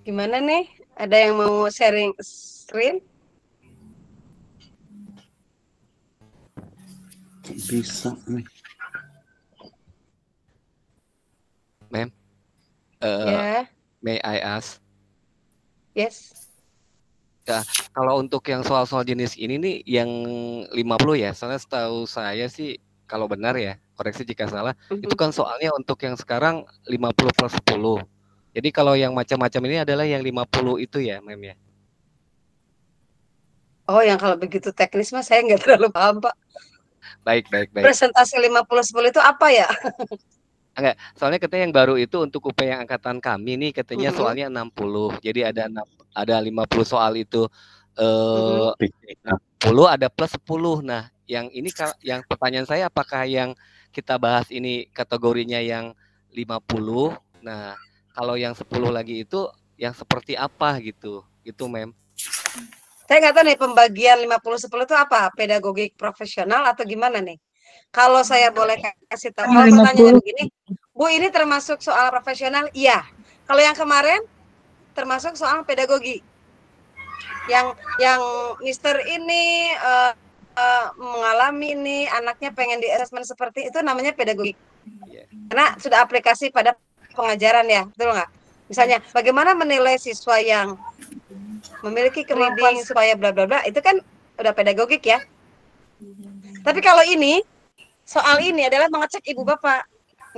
Gimana nih? Ada yang mau sharing screen? Bisa nih. Mem. Ya. May I ask? Yes. Ya, kalau untuk yang soal-soal jenis ini nih yang 50 ya. Soalnya setahu saya sih kalau benar ya, koreksi jika salah, itu kan soalnya untuk yang sekarang 50 plus 10. Jadi kalau yang macam-macam ini adalah yang 50 itu ya, Mem ya. Oh, yang kalau begitu teknis mah saya nggak terlalu paham, Pak. Baik. Presentasi 50-10 itu apa ya? Enggak, soalnya katanya yang baru itu untuk UP yang angkatan kami nih katanya soalnya 60. Jadi ada 50 soal itu 10 ada plus 10. Nah, yang ini yang pertanyaan saya apakah yang kita bahas ini kategorinya yang 50? Nah, kalau yang 10 lagi itu yang seperti apa gitu. Gitu, Mem. Saya nggak tahu nih pembagian 50-10 itu apa? Pedagogik profesional atau gimana nih? Kalau saya boleh kasih tahu, kalau pertanyaannya begini, Bu, ini termasuk soal profesional? Iya. Kalau yang kemarin termasuk soal pedagogi. Yang Mister ini mengalami ini, anaknya pengen di assessment seperti itu namanya pedagogi. Karena sudah aplikasi pada pengajaran ya, betul nggak? Misalnya, bagaimana menilai siswa yang memiliki kemampuan supaya bla bla bla, itu kan udah pedagogik ya. Tapi kalau ini, soal ini adalah mengecek ibu bapak,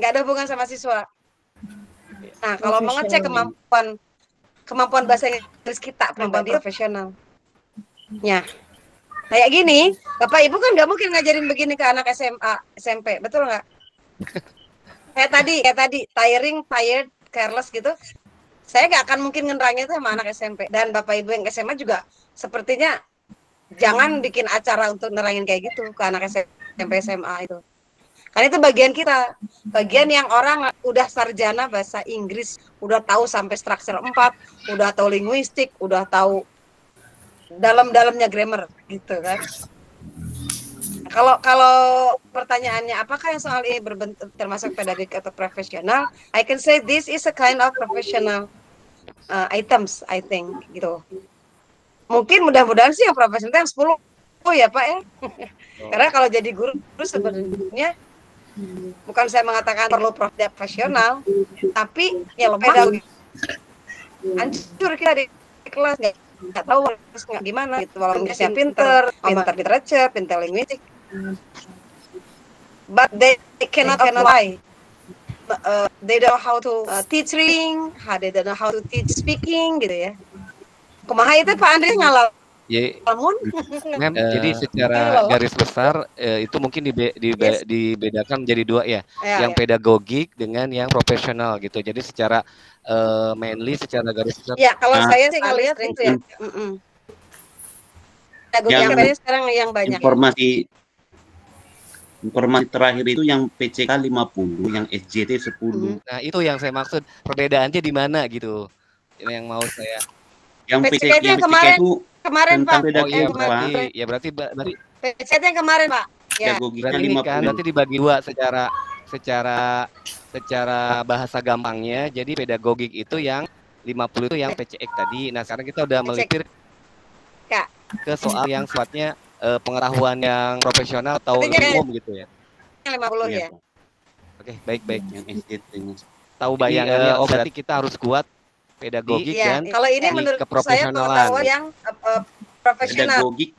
nggak ada hubungan sama siswa. Nah, kalau mengecek kemampuan bahasa Inggris kita, kemampuan profesional. Ya, kayak gini, bapak ibu kan nggak mungkin ngajarin begini ke anak SMA, SMP, betul nggak? Kayak tadi, tired, careless gitu. Saya nggak akan mungkin ngerangnya itu sama anak SMP. Dan bapak ibu yang SMA juga sepertinya jangan bikin acara untuk nerangin kayak gitu ke anak SMP SMA itu. Karena itu bagian kita. Bagian yang orang udah sarjana bahasa Inggris, udah tahu sampai struktur 4, udah tahu linguistik, udah tahu dalam-dalamnya grammar gitu kan. Kalau pertanyaannya apakah yang soal ini berbentuk termasuk pedagogik atau profesional, I can say this is a kind of professional items, I think gitu. Mungkin mudah-mudahan sih yang profesional yang 10 ya Pak ya. Karena kalau jadi guru sebenarnya bukan saya mengatakan perlu profesional, tapi ya lo pedagogik. Hancur kita di kelas nggak tahu harus gimana gitu. Walaupun Inggrisnya pinter literature, pinter linguistik, but they cannot apply. They don't know how to teach reading, they don't know how to teach speaking gitu ya. Kumaha itu Pak Andri ngalal Ya, Namun, Mem, jadi secara garis besar itu mungkin dibedakan menjadi dua ya, yang pedagogik dengan yang profesional gitu. Jadi secara mainly secara garis besar. Ya, kalau saya sih ngelihat itu ya. Pedagogik sekarang yang banyak. Informasi terakhir itu yang PCK 50, yang SJT 10. Nah, itu yang saya maksud. Perbedaannya di mana gitu. Yang mau saya. Yang PCK yang kemarin Pak. Oh iya, berarti PCK yang kemarin Pak. Ya. Berarti ini kan nanti dibagi dua secara bahasa gampangnya. Jadi pedagogik itu yang 50 itu yang PCX tadi. Nah, sekarang kita udah melipir ke soal yang sifatnya pengetahuan yang profesional atau lebih umum gitu ya. 50 ya. Oke, baik. Tahu bayangannya, berarti kita harus kuat pedagogik dan kalau ini menurut saya pengetahuan yang profesional. Pedagogik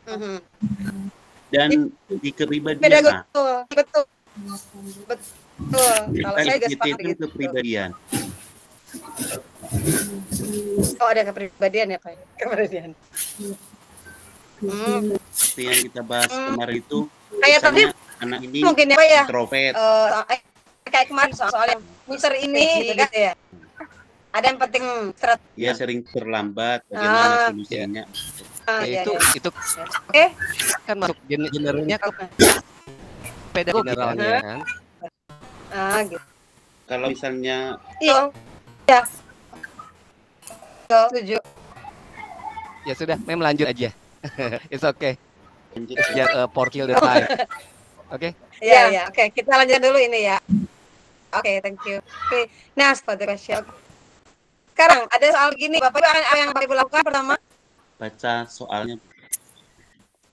dan di kepribadian. Betul. Kalau saya juga sepakat itu kepribadian. Oh, ada kepribadian ya Pak? Kepribadian. Seperti yang kita bahas kemarin itu, kayak tadi anak ini mungkin apa ya? Introvert. Kayak kemarin soal yang user ini gitu ya. Ada yang penting dia sering terlambat, bagaimana solusinya? Itu kan masuk generalnya ke pedagog generalnya kan. Gitu. Kalau misalnya ya. Setuju. Ya sudah, Mem lanjut aja. It's okay. Ya, for kill the time. Oke? Ya. Oke. Kita lanjut dulu ini ya. Oke, thank you. Oke, nah for the question. Sekarang ada soal gini, Bapak yang Bapak Ibu lakukan pertama? Baca soalnya.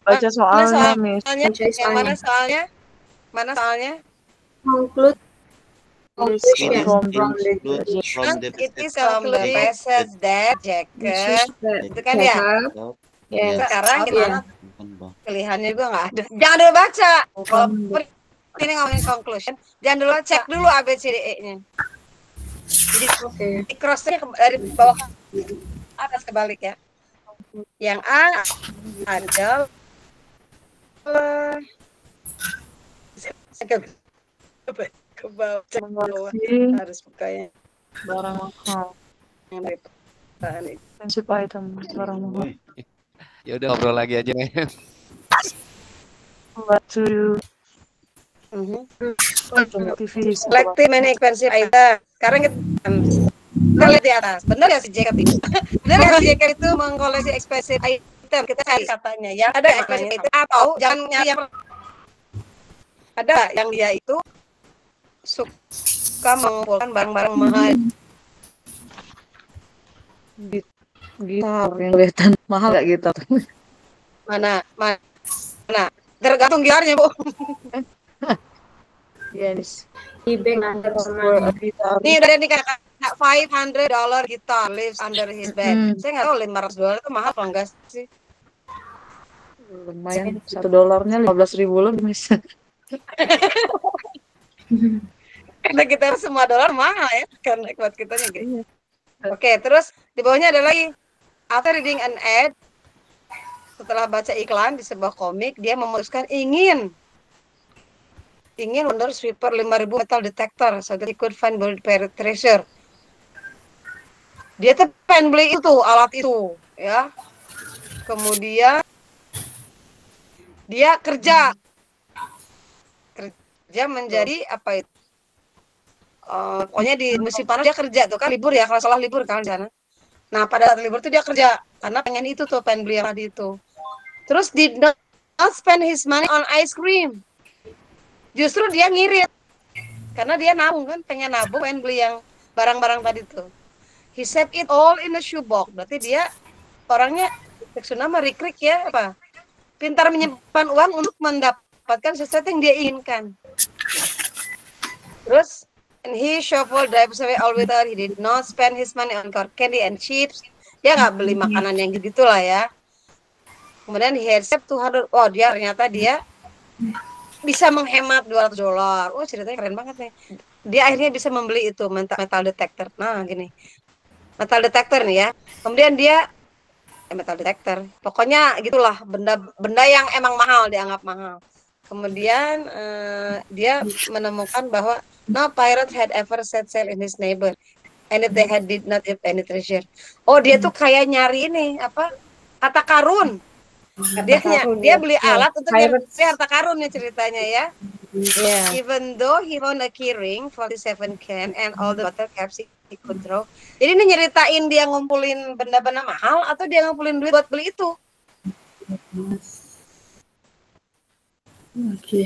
Baca soalnya, Miss. Mana soalnya? Conclude. It is from the passage that Jacob. Itu kan ya? Sekarang gimana? Pilihannya juga nggak ada. Jangan dulu baca. Kalau ini ngomongin conclusion, jangan dulu cek dulu ABCDE-nya. Jadi di cross-nya dari bawah atas kebalik ya. Yang A adalah ke bawah harus bukanya barang mahal. Prinsip item barang mahal. Ya udah ngobrol lagi aja nih. Batu. Selective and expensive item. Sekarang kita lihat di atas. Benar ya si Jacob itu? Benar ya si Jacob itu mengkoleksi expensive item? Kita cari katanya. Yang ada expensive item atau jangan nyari yang ada yang dia itu suka mengumpulkan barang-barang mahal. Gitar yang kelihatan mahal gak gitar? Mana? Tergantung gitarnya, Bu. Yes. Di bank under semua. Nih udah nih kakak $500 gitar lives under his bed. Saya nggak tahu $500 itu mahal apa enggak sih? Lumayan, $1 15.000 lebih bisa. Karena kita semua dolar mahal ya, karena buat kitanya gitu. Oke, terus di bawahnya ada lagi after reading an ad, setelah baca iklan di sebuah komik, dia memutuskan ingin Wonder Sweeper 5.000 metal detector so that he could find buried treasure. Dia tuh pengen beli itu, alat itu, ya. Kemudian dia kerja menjadi apa itu? Pokoknya di musim panas dia kerja tuh kan, libur ya, kalau salah libur kan di sana. Nah pada saat libur tuh dia kerja karena pengen itu tuh, pengen beli yang tadi itu. Terus did not spend his money on ice cream. Justru dia ngirit karena dia nabung kan, pengen beli yang barang-barang tadi tuh. He saved it all in a shoebox. Berarti dia orangnya Texunama rikrik ya, apa? Pintar menyimpan uang untuk mendapatkan sesuatu yang dia inginkan. Terus and he shuffled drives away all winter. He did not spend his money on candy and chips. Dia nggak beli makanan yang gitu lah ya. Kemudian he had saved 200. Oh dia ternyata dia bisa menghemat $200. Oh ceritanya keren banget nih. Dia akhirnya bisa membeli itu metal detector. Nah gini, metal detector nih ya. Kemudian dia metal detector. Pokoknya gitulah benda yang emang mahal, dianggap mahal. Kemudian dia menemukan bahwa no pirate had ever set sail in his neighbor and if they had did not have any treasure. Oh, dia tuh kayak nyari ini apa? Harta karun. Dia beli alat untuk nyari harta karun nih ceritanya ya. Yeah. Even though he found a key ring, 47 can, and all the bottle caps he could throw. Jadi ini nyeritain dia ngumpulin benda-benda mahal atau dia ngumpulin duit buat beli itu?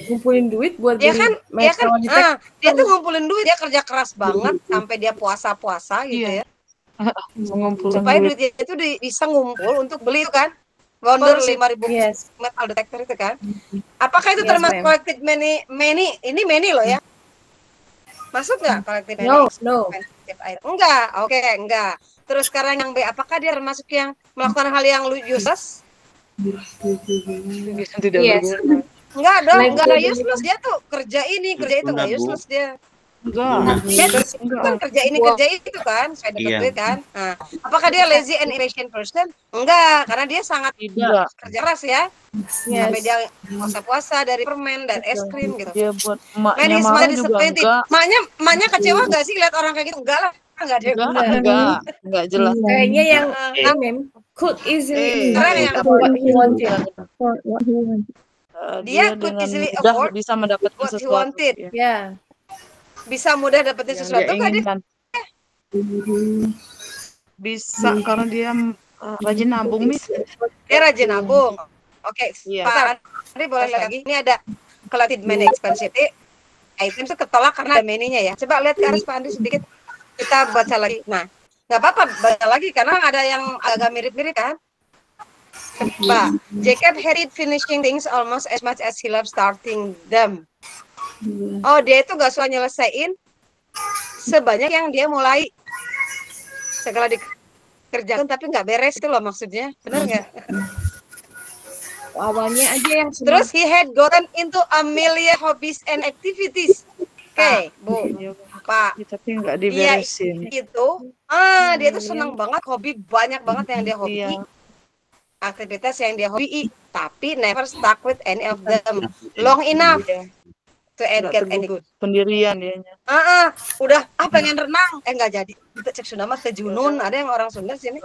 Ngumpulin duit buat Dia beli kan, dia tuh detector. ngumpulin duit, dia kerja keras banget sampai dia puasa-puasa gitu ya. Supaya duitnya itu bisa ngumpul untuk beli itu kan. Wonder 5.000 metal detector itu kan. Apakah itu termasuk collected many? Ini many loh ya. Masuk nggak collected many? No. Enggak, oke, enggak. Terus sekarang yang B, apakah dia termasuk yang melakukan hal yang useless? Yes. Enggak dong, enggak ada useless. Dia tuh kerja ini, kerja itu, enggak useless dia. Enggak. Dia kan kerja ini, kerja itu kan, saya dapat duit kan. Nah, apakah dia lazy and impatient person? Enggak, karena dia sangat kerja keras ya. Sampai dia puasa-puasa dari permen dan es krim gitu. Dia buat emaknya marah juga enggak. Maknya kecewa enggak sih lihat orang kayak gitu? Enggak lah, enggak ada. Enggak jelas. Kayaknya yang could easily what he wanted. Dia could easily afford bisa mendapatkan what he sesuatu. wanted. Yeah. Bisa mudah dapetin sesuatu Yang dia kan dia? inginkan. Bisa karena dia rajin nabung, Miss. Dia rajin nabung. Oke, Pak Andri boleh lihat lagi. Ini ada collected many expensive item itu ketolak karena ada many-nya ya. Coba lihat ke atas Pak Andri sedikit. Kita baca lagi. Nah, nggak apa-apa baca lagi karena ada yang agak mirip-mirip kan. Pak, Jacob hated finishing things almost as much as he loved starting them. Oh, dia itu gak suka nyelesain sebanyak yang dia mulai. Segala dikerjakan tapi nggak beres itu loh maksudnya. Benar nggak? Awalnya aja yang Terus he had gotten into a million hobbies and activities. Oke, Bu, Pak. Tapi nggak diberesin. Dia tuh senang banget, hobi banyak banget yang dia hobi. Aktivitas yang dia hobi, tapi never stuck with any of them long enough to get any good. Pendirian dianya. Udah pengen renang, nggak jadi. Itu cek Sunda mah kejunun, ada yang orang Sunda sini.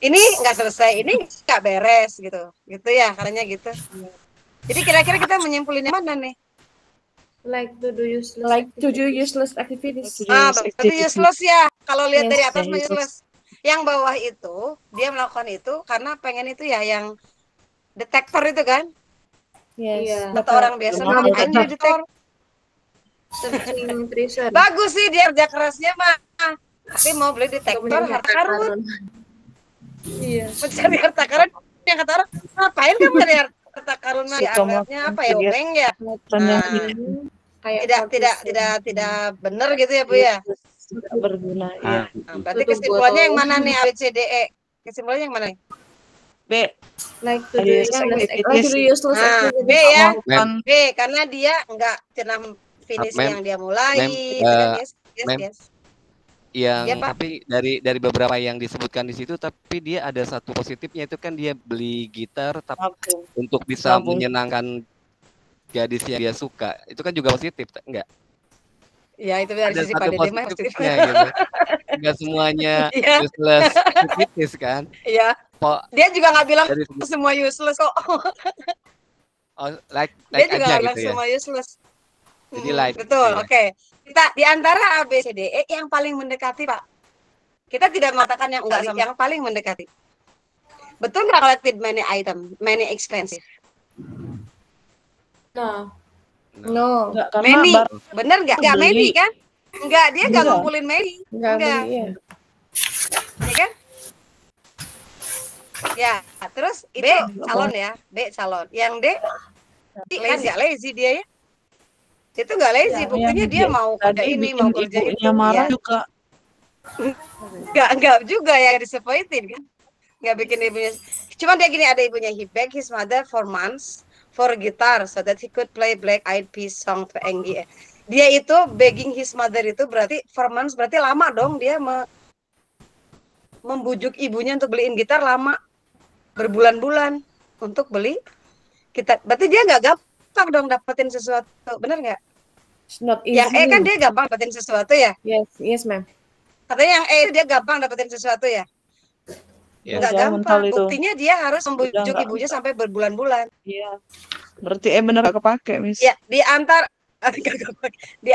Ini nggak selesai, ini nggak beres gitu ya, katanya gitu. Jadi kira-kira kita menyimpulin yang mana nih? like to do useless activities. Berarti useless ya. Kalau lihat dari atas mah useless. Yang bawah itu dia melakukan itu karena pengen itu ya yang detektor itu kan? Yes. Atau orang biasa ngapain di detektor? Bagus sih dia kerja kerasnya mah. Tapi mau beli detektor harta karun. Iya. Mencari harta karun yang kata orang ngapain kamu cari harta karun mah? Dianggapnya apa ya? Omeng ya. Tidak benar gitu ya Bu ya. Berguna ya. Berarti kesimpulannya yang mana nih A B C D E? Kesimpulannya yang mana nih? B. Like to do useless activities. B ya. B karena dia nggak pernah finish yang dia mulai. Yes. Yang tapi dari beberapa yang disebutkan di situ, tapi dia ada satu positifnya itu kan dia beli gitar tapi untuk bisa menyenangkan gadis yang dia suka. Itu kan juga positif, enggak? Ya itu dari sisi Pak Dede mah positifnya gitu. Enggak semuanya useless kritis kan? Iya. Dia juga nggak bilang semua useless kok. Dia juga nggak bilang semua useless. Jadi like. Betul, oke. Kita di antara A, B, C, D, E yang paling mendekati Pak. Kita tidak mengatakan yang enggak sama, yang paling mendekati. Betul nggak collected many item, many expensive? No. Many, bener nggak? Nggak many kan? Nggak, dia nggak ngumpulin many. Nggak. Ya kan? Ya, terus B calon ya, B calon. Yang D kan nggak lazy dia ya. Itu nggak lazy, buktinya dia mau kerja ini, mau kerja itu. Marah juga. Nggak juga ya disappointed kan? Nggak bikin ibunya. Cuma dia gini, ada ibunya, he begged his mother for months for guitar so that he could play Black Eyed Peas song to Angie. Dia itu begging his mother itu berarti for months, berarti lama dong dia membujuk ibunya untuk beliin gitar lama. berbulan-bulan untuk beli kita. Berarti dia nggak gampang dong dapetin sesuatu, benar nggak? It's not Yang easy. kan dia gampang dapetin sesuatu ya? Yes, ma'am. Katanya yang itu dia gampang dapetin sesuatu ya? Nggak gampang. Buktinya dia harus membujuk ibunya sampai berbulan-bulan. Iya. Berarti bener gak kepake, Miss. Ya, di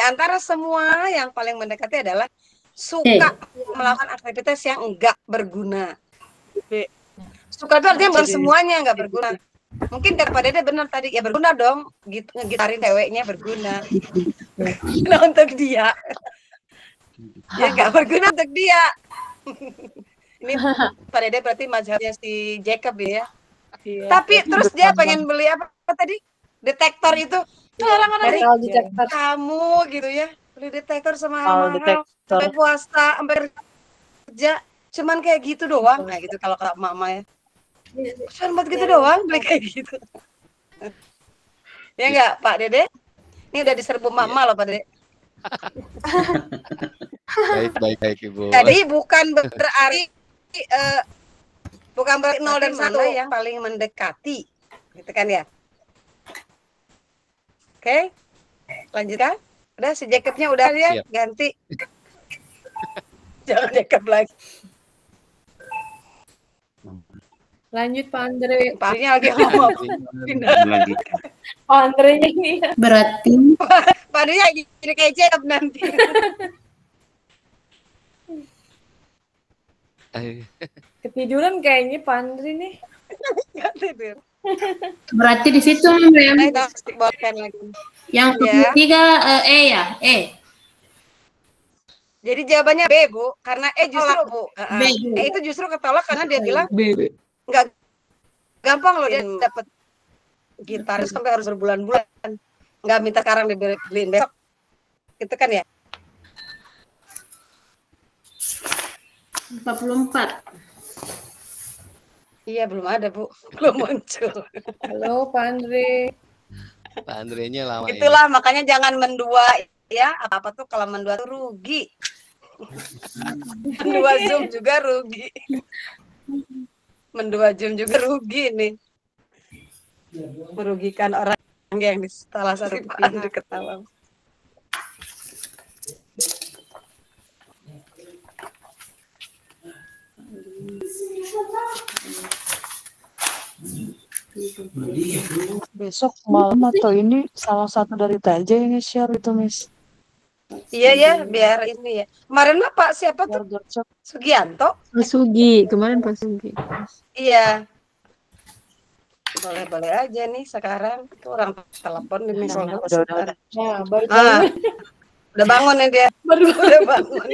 antara semua yang paling mendekati adalah suka melakukan aktivitas yang enggak berguna. Suka itu artinya bukan semuanya enggak berguna. Mungkin daripada dia benar tadi, ya berguna dong, gitu, ngegitarin ceweknya berguna. Nah, untuk dia. Ya enggak berguna untuk dia. Ini pada dia berarti mazhabnya si Jacob ya. Iya, tapi terus dia pengen beli apa tadi? Detektor itu. Orang-orang kamu gitu ya. Beli detektor sama mahal. Sampai puasa, sampai kerja. Cuman kayak gitu doang. Nah gitu kalau kata mama ya. Cuman buat gitu doang beli kayak gitu. Ya enggak Pak Dede? Ini udah diserbu mama loh Pak Dede. Baik Ibu. Jadi bukan berarti bukan berarti 0 dan 1 yang paling mendekati. Gitu kan ya? Oke. Lanjutkan. Udah si Jacobnya udah ya, ganti. Jangan Jacob lagi. Lanjut Pak Andre. Pak Andre lagi ngomong. Lagi. Pak Andre ini. Berarti Pak Andre jadi kayak Jacob nanti. Ketiduran kayaknya Pak Andre nih. Nggak tidur. berarti di situ Mem. Yang ketiga E ya, E. Jadi jawabannya B, Bu, karena E justru Bu. E itu justru ketolak karena dia bilang nggak gampang loh dia dapat gitaris sampai harus berbulan-bulan. Nggak minta sekarang dibeliin besok. Gitu kan ya? 44. Iya, belum ada, Bu. Belum muncul. Halo, Pak Andre. Pak Andre-nya lama. Itulah makanya jangan mendua ya. Apa-apa tuh kalau mendua tuh rugi. Mendua Zoom juga rugi. Mendua Zoom juga rugi nih. Merugikan orang yang di salah satu pihak ketawa. Besok malam atau ini salah satu dari TJ yang nge-share itu, Miss. Iya ya, biar ini ya. Kemarin mah Pak siapa tuh? Sugianto? Sugi, kemarin Pak Sugi. Iya. Boleh-boleh aja nih sekarang. Itu orang telepon di misalnya. Udah. Nah, baru bangun. Udah bangun ya dia. Udah bangun.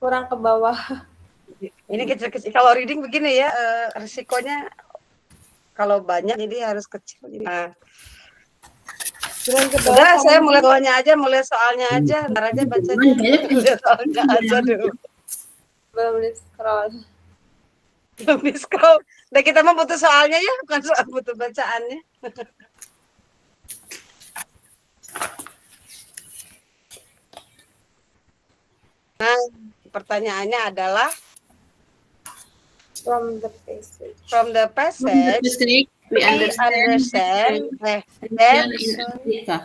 Kurang ke bawah. Ini kecil-kecil. Kalau reading begini ya, risikonya kalau banyak jadi harus kecil. Nah. Udah, saya mulai bawahnya aja, mulai soalnya aja. Ntar aja bacanya. Mulai soalnya aja dulu. Belum di-scroll. Belum di-scroll. Udah kita mau butuh soalnya ya, bukan soal butuh bacaannya. Nah, pertanyaannya adalah From the passage. From the passage, we understand that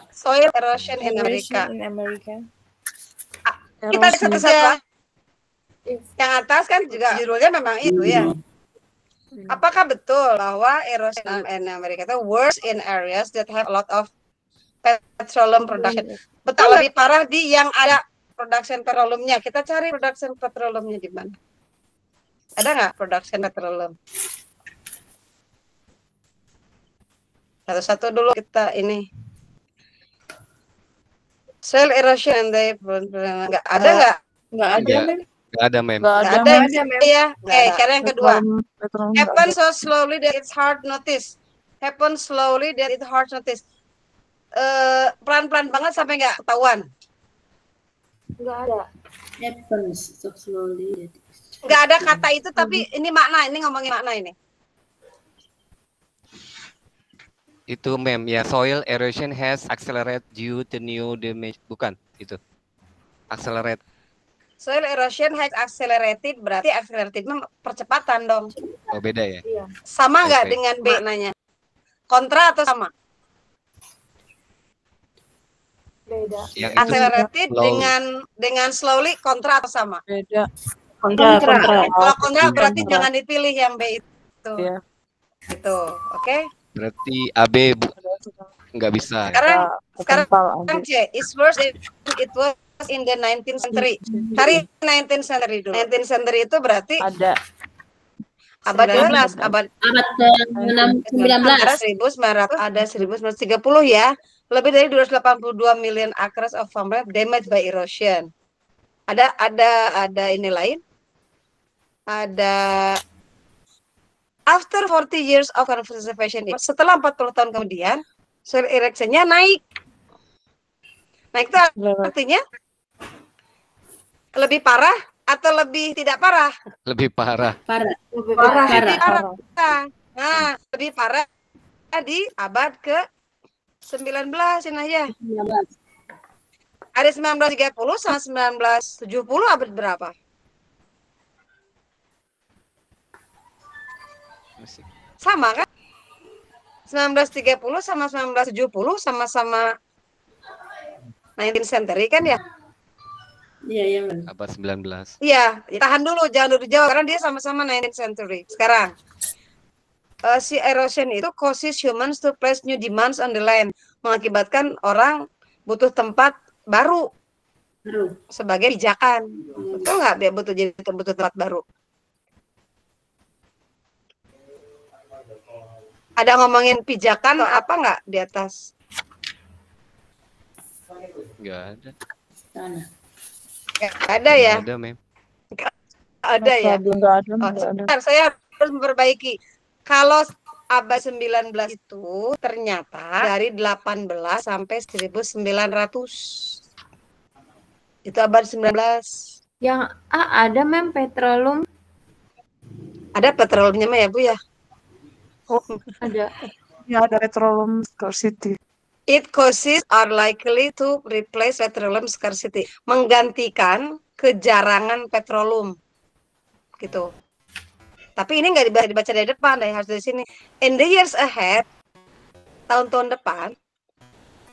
soil erosion in America. Kita satu-satu. Yang atas kan juga judulnya memang itu ya. Apakah betul bahwa erosion in America itu worse in areas that have a lot of petroleum production? Betul, lebih parah di yang ada production petroleumnya. Kita cari production petroleumnya di mana? Ada nggak production petroleum? Satu-satu dulu kita ini. Soil erosion nggak ada nggak? Nggak ada, Mem. Nggak ada, Mem. Nggak ada, ya. Cara yang kedua. Happen so slowly that it's hard notice. Happen slowly that it's hard notice. Pelan-pelan banget sampai nggak ketahuan. Nggak ada. Happens so slowly. Nggak ada kata itu, tapi ini makna, ini ngomongin makna ini. Itu Mem, ya, soil erosion has accelerated due to new damage. Bukan, itu. Accelerate. Soil erosion has accelerated, berarti accelerated percepatan dong. Oh, beda ya? Sama nggak Oke. dengan B nanya? Kontra atau sama? Beda. Yang itu Accelerated slow. dengan slowly kontra atau sama? Beda. Kontra. Kalau kontra berarti Kontra. jangan dipilih yang B itu. Iya. Gitu, oke? Berarti AB nggak bisa. Ya? Sekarang Kental AB. C is worse than it was in the 19th century. Cari 19th century dulu. 19th century itu berarti Ada. abad 12, abad ke-19. 1900, ada 1930 ya. Lebih dari 282 million acres of farmland damaged by erosion. Ada ini lain. Ada after 40 years of conservation, setelah 40 tahun kemudian, soil erosion-nya naik. Naik itu artinya lebih parah atau lebih tidak parah? Lebih parah. Lebih parah. Nah, lebih parah di abad ke-19 ya. Ada 1930 sama 1970 abad berapa? Sama kan? 1930 sama 1970 sama-sama 19th century kan ya? Iya. Abad 19. Iya, tahan dulu, jangan dulu dijawab karena dia sama-sama 19th century. Sekarang, si erosion itu causes humans to place new demands on the land, mengakibatkan orang butuh tempat baru sebagai pijakan. Betul nggak? Dia butuh tempat baru. Ada ngomongin pijakan apa nggak di atas? Nggak ada. Nggak ada ya? Nggak ada, Mem. Ada ya? Nggak ada. Sebentar, saya harus memperbaiki. Kalau abad 19 itu ternyata dari 18 sampai 1900. Itu abad 19. Yang A ada Mem petroleum. Ada petroleumnya mah ya Bu ya? Oh, Ada. ya ada petroleum scarcity. It causes are likely to replace petroleum scarcity. Menggantikan kejarangan petroleum. Gitu. Tapi ini nggak dibaca dari depan, harus dari sini. In the years ahead, tahun-tahun depan,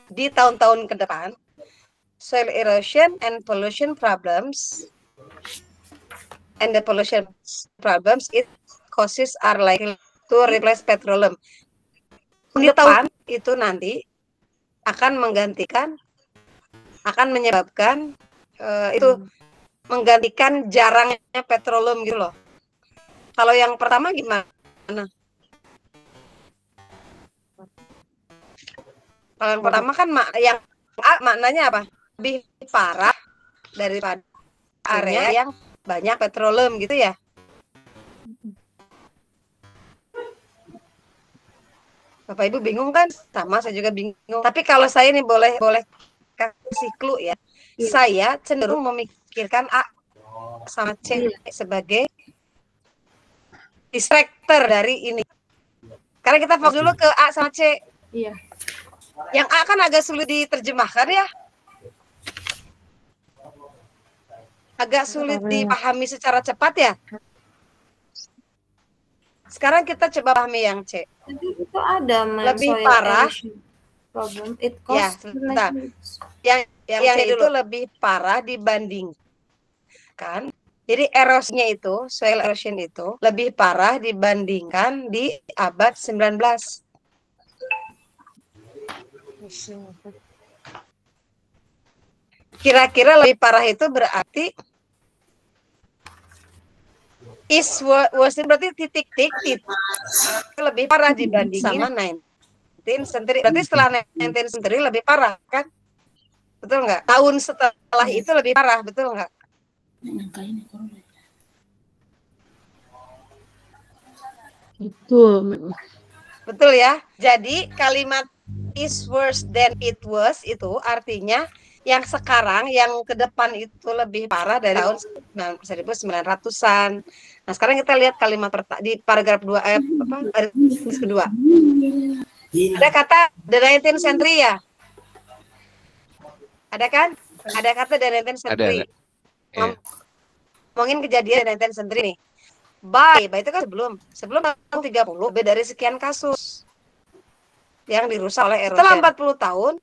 di tahun-tahun ke depan, soil erosion and pollution problems, and the pollution problems, it causes are likely to replace petroleum. Di tahun itu nanti akan menggantikan, akan menyebabkan itu menggantikan jarangnya petroleum gitu loh. Kalau yang pertama gimana? Kalau yang pertama kan yang A maknanya apa? Lebih parah daripada area yang banyak petroleum gitu ya. Bapak Ibu bingung kan? Sama, saya juga bingung. Tapi kalau saya ini boleh kasih clue ya. Saya cenderung memikirkan A sama C sebagai distractor dari ini. Karena kita fokus dulu ke A sama C. Iya. Yang A kan agak sulit diterjemahkan ya. Agak sulit dipahami secara cepat ya. Sekarang kita coba pahami yang C. Jadi itu ada lebih parah. Problem. It Ya, costs sebentar. Yang C itu lebih parah dibandingkan. Jadi erosinya itu, soil erosion itu lebih parah dibandingkan di abad 19. Kira-kira lebih parah itu berarti worse berarti titik lebih parah dibandingin sama 19th century. Berarti setelah 19th century lebih parah kan? Betul nggak? Tahun setelah itu lebih parah, betul nggak? Betul ya. Jadi kalimat is worse than it was itu artinya yang sekarang, yang ke depan itu lebih parah dari tahun 1900-an. Nah, sekarang kita lihat kalimat di paragraf 2 baris kedua. Ada kata the 19th century ya? Ada kan? Ada kata the 19th century. Ada. ngomongin kejadian 19th century nih. By itu kan sebelum tahun 30, B dari sekian kasus yang dirusak oleh erosi. Setelah 40 tahun,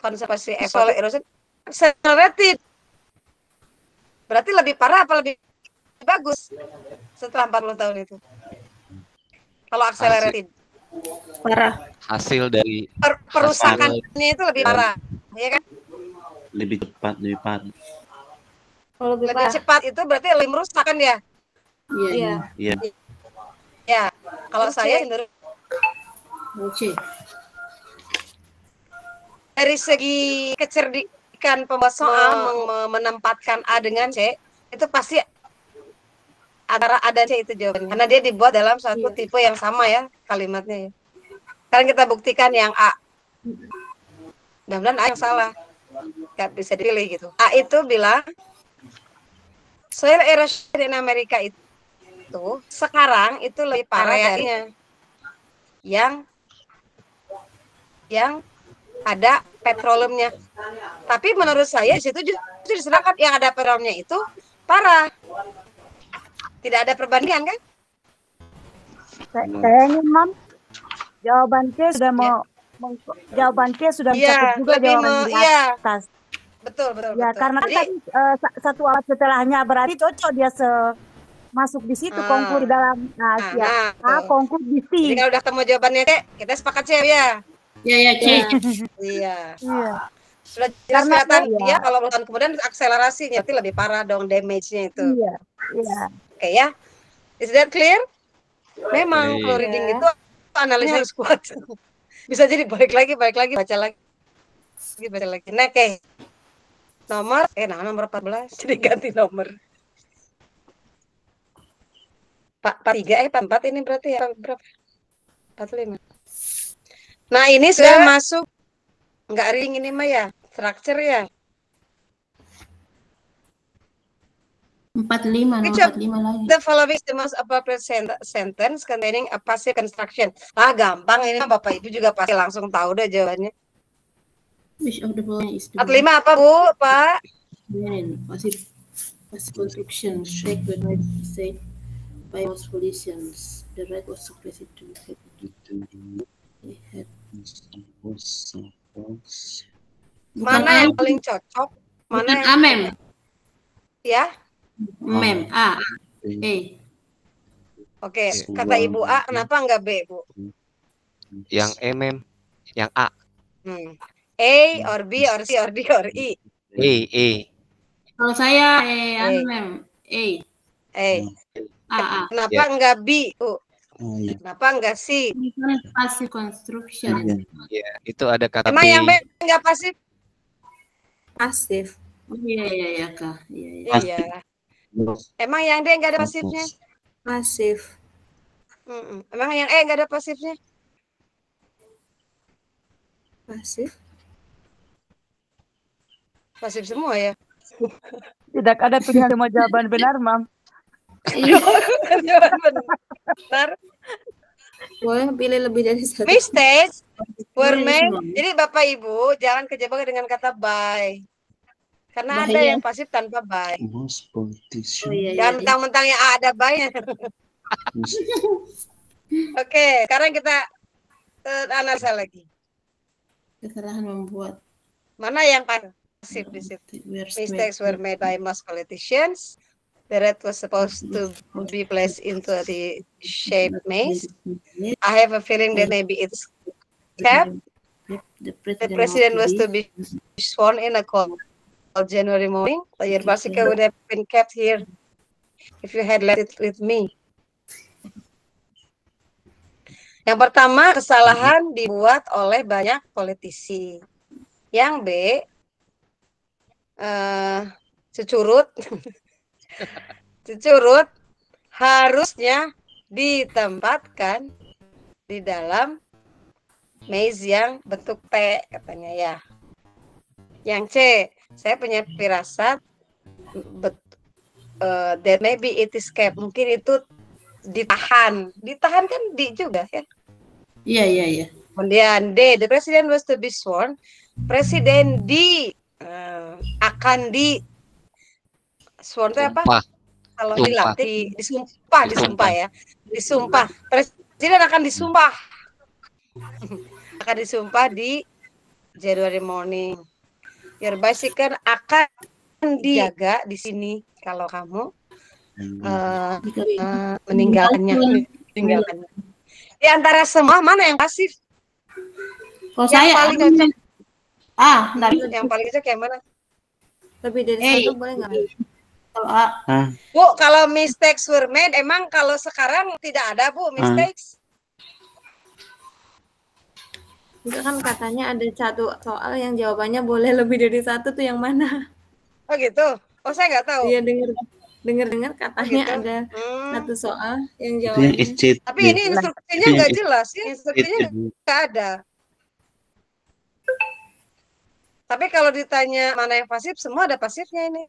konservasi oleh erosi accelerated. Berarti lebih parah apa lebih bagus setelah 40 tahun itu? Kalau accelerated. Parah. Hasil dari perusakannya itu lebih parah, ya kan? Lebih cepat, lebih parah. Lebih cepat itu berarti lebih merusak kan ya? Iya. Iya. Ya, kalau saya cenderung dari segi kecerdikan pembuat soal menempatkan A dengan C itu pasti antara A dan C itu jawabannya. Karena dia dibuat dalam satu tipe yang sama ya kalimatnya ya. Sekarang kita buktikan yang A. Mudah-mudahan A yang salah. Gak bisa dipilih gitu. A itu bilang soil erosion di Amerika itu sekarang itu lebih parah dari yang ada petroleumnya. Tapi menurut saya di situ justru diserahkan yang ada petroleumnya itu parah. Tidak ada perbandingan kan? Kayaknya Mam jawaban C sudah jawaban C sudah mencakup juga jawaban di atas. Betul. Ya, karena kan tadi satu alat setelahnya berarti cocok dia masuk di situ konkur di dalam konkur di C. Jadi kalau udah ketemu jawabannya C, kita sepakat C ya. Iya, C. Iya. Sudah jelas kelihatan dia kalau tahun kemudian akselerasinya berarti lebih parah dong damage-nya itu. Iya. Oke ya. Is that clear? Memang kalau reading itu analisis harus kuat. Bisa jadi balik lagi baca lagi. Nah, oke. Nomor 14 jadi ganti nomor. Pak 3 4 ini berarti ya berapa? 45. Nah, ini sudah masuk enggak reading ini mah ya, structure ya. 45 lagi. The following is the most appropriate sentence containing a passive construction. Gampang ini Bapak Ibu juga pasti langsung tahu deh jawabannya. Which of the following is the 45 apa Bu, Pak? Passive construction. Check the right side by most collisions. The right was suppressed to Mana yang paling cocok? Mana yang Amem? Ya? Mem. A. Oke, kata Ibu A, kenapa enggak B, Bu? Yang E, Mem. Yang A. A or B or C or D or E? E. Kalau saya Mem. A. Kenapa enggak B, Bu? Kenapa enggak C? Passive construction. Ya, itu ada kata Emang B. yang B enggak pasif? Pasif. Iya, Kak. Iya. Emang yang D enggak ada pasifnya? Pasif. Emang yang E enggak ada pasifnya? Pasif. Pasif semua ya? Tidak ada pilihan semua jawaban benar, Mam. Jawaban benar. Boleh pilih lebih dari satu. Mistakes were made. Jadi Bapak Ibu jangan kejebak dengan kata by. Karena ada yang pasif tanpa by. Jangan mentang-mentang yang ada by-nya. Oke, sekarang kita analisa lagi. Kesalahan membuat. Mana yang pasif di situ? Mistakes were made by most politicians. The red was supposed to be placed into the shaped maze. I have a feeling that maybe it's kept. The president was to be sworn in a cold January morning. The year bicycle would have been kept here if you had left it with me. Yang pertama, kesalahan dibuat oleh banyak politisi. Yang B, cucurut harusnya ditempatkan di dalam maze yang bentuk T katanya ya. Yang C, saya punya firasat that maybe it is kept. Mungkin itu ditahan kan di juga ya. Iya. Kemudian D, the president was to be sworn. Presiden akan Sworn itu apa? Sumpah. Kalau Sumpah. dilatih, disumpah ya. Disumpah. Presiden akan disumpah. Akan disumpah di January morning. Your bicycle akan dijaga di sini kalau kamu meninggalkannya. Di antara semua mana yang pasif? Kalau yang saya paling cocok. Yang paling cocok yang mana? Lebih dari satu boleh nggak? Kalau Bu, kalau mistakes were made, emang kalau sekarang tidak ada Bu mistakes? Enggak, kan katanya ada satu soal yang jawabannya boleh lebih dari satu, tuh yang mana? Oh gitu? Oh saya nggak tahu. Iya, dengar katanya gitu? ada satu soal yang Itu yang jawabannya. SCT. Tapi ini instruksinya nggak jelas, instruksinya nggak ada. Tapi kalau ditanya mana yang pasif, semua ada pasifnya ini.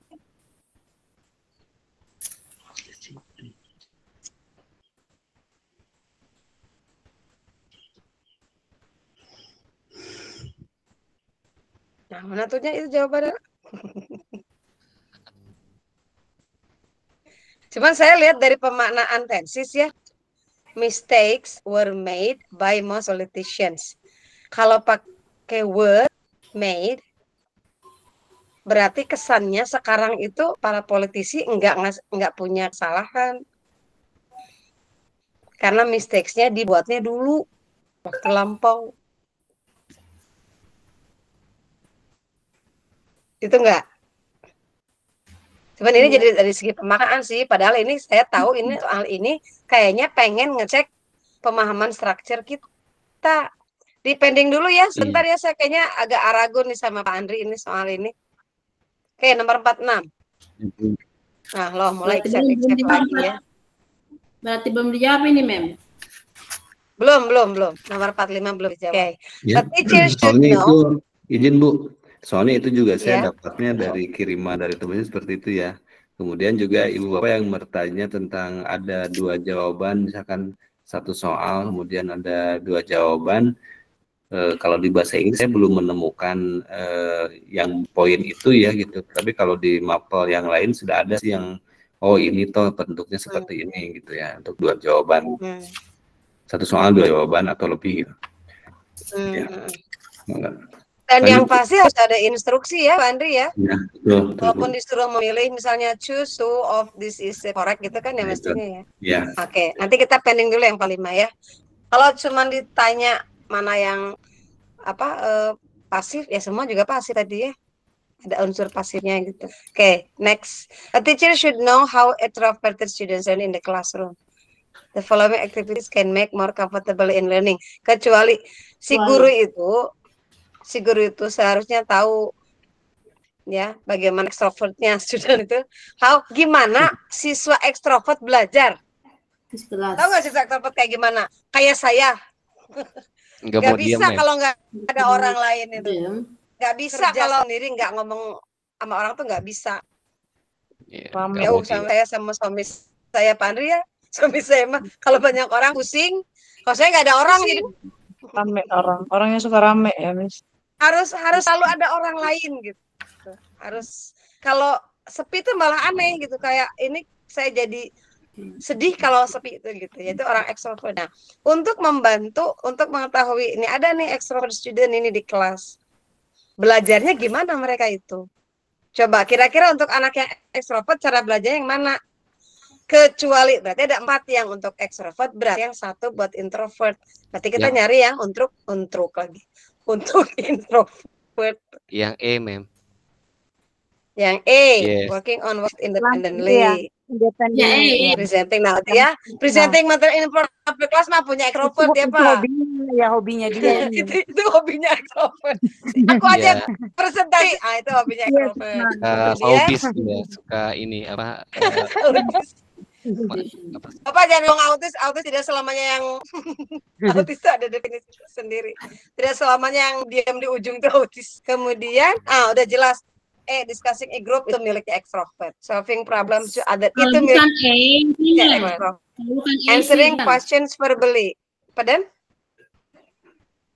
Nah, mana tuhnya itu jawabannya? Cuman saya lihat dari pemaknaan tenses ya, mistakes were made by most politicians. Kalau pakai were made, berarti kesannya sekarang itu para politisi enggak punya kesalahan. Karena mistakes-nya dibuatnya dulu, waktu lampau. Itu enggak? Cuman ini jadi dari segi pemaknaan sih, padahal ini saya tahu ini soal ini kayaknya pengen ngecek pemahaman struktur kita. Dipending dulu ya, sebentar ya, saya kayaknya agak ragu nih sama Pak Andri ini soal ini. Oke, nomor 46. Nah, loh mulai cek lagi ya. Berarti belum dijawab ini, Mem? Belum. Nomor 45 belum dijawab. Oke. Ya, soalnya itu, izin Bu, soalnya itu juga saya dapatnya dari kiriman dari temannya seperti itu ya. Kemudian juga Ibu Bapak yang bertanya tentang ada 2 jawaban, misalkan satu soal, kemudian ada 2 jawaban. Kalau di bahasa Inggris saya belum menemukan yang poin itu ya gitu. Tapi kalau di mapel yang lain sudah ada sih yang ini toh bentuknya seperti ini gitu ya, untuk 2 jawaban. Satu soal 2 jawaban atau lebih gitu. Ya. Dan yang pasti harus ada instruksi ya, Pak Andri ya. Ya, betul. Walaupun disuruh memilih misalnya choose two of this is correct gitu kan ya mestinya ya. Ya. Oke, nanti kita pending dulu yang 45 ya. Kalau cuma ditanya mana yang pasif ya, semua juga pasif tadi ya. Ada unsur pasifnya gitu. Oke, next. A teacher should know how introverted students learn in the classroom. The following activities can make more comfortable in learning. Kecuali si guru itu seharusnya tahu ya bagaimana extrovertnya student itu. Gimana siswa ekstrovert belajar? Tahu nggak siswa ekstrovert kayak gimana? Kayak saya. Nggak bisa kalau nggak ada orang lain itu. Nggak bisa kalau sendiri nggak ngomong sama orang tuh nggak bisa. Jauh sama saya sama suami saya Pak Andri ya. Suami saya mah kalau banyak orang pusing. Kalau saya nggak ada orang gitu. Rame orangnya suka rame ya, Miss. Harus selalu ada orang lain gitu. Harus, kalau sepi itu malah aneh gitu, kayak ini saya jadi sedih kalau sepi itu gitu. Yaitu orang ekstrovert. Nah, untuk membantu untuk mengetahui ini ada nih ekstrovert student ini di kelas. Belajarnya gimana mereka itu? Coba kira-kira untuk anak yang ekstrovert cara belajar yang mana? Kecuali berarti ada 4 yang untuk ekstrovert, berarti yang 1 buat introvert. Berarti kita nyari yang untuk introvert. Yang E, Mem. Yang E, working on work independently. Presenting presenting matter in front of the class mah punya ekstrovert ya Pak. Hobinya dia. itu hobinya ekstrovert. Aku aja presentasi, itu hobinya ekstrovert. Hobis ya, suka ini apa? Apa jangan ngomong autis tidak selamanya yang autis itu ada definisi sendiri. Tidak selamanya yang diam di ujung itu autis. Kemudian udah jelas discussing a group itu miliknya extrovert. Solving problems to other itu miliknya extrovert. Answering questions verbally. Pardon?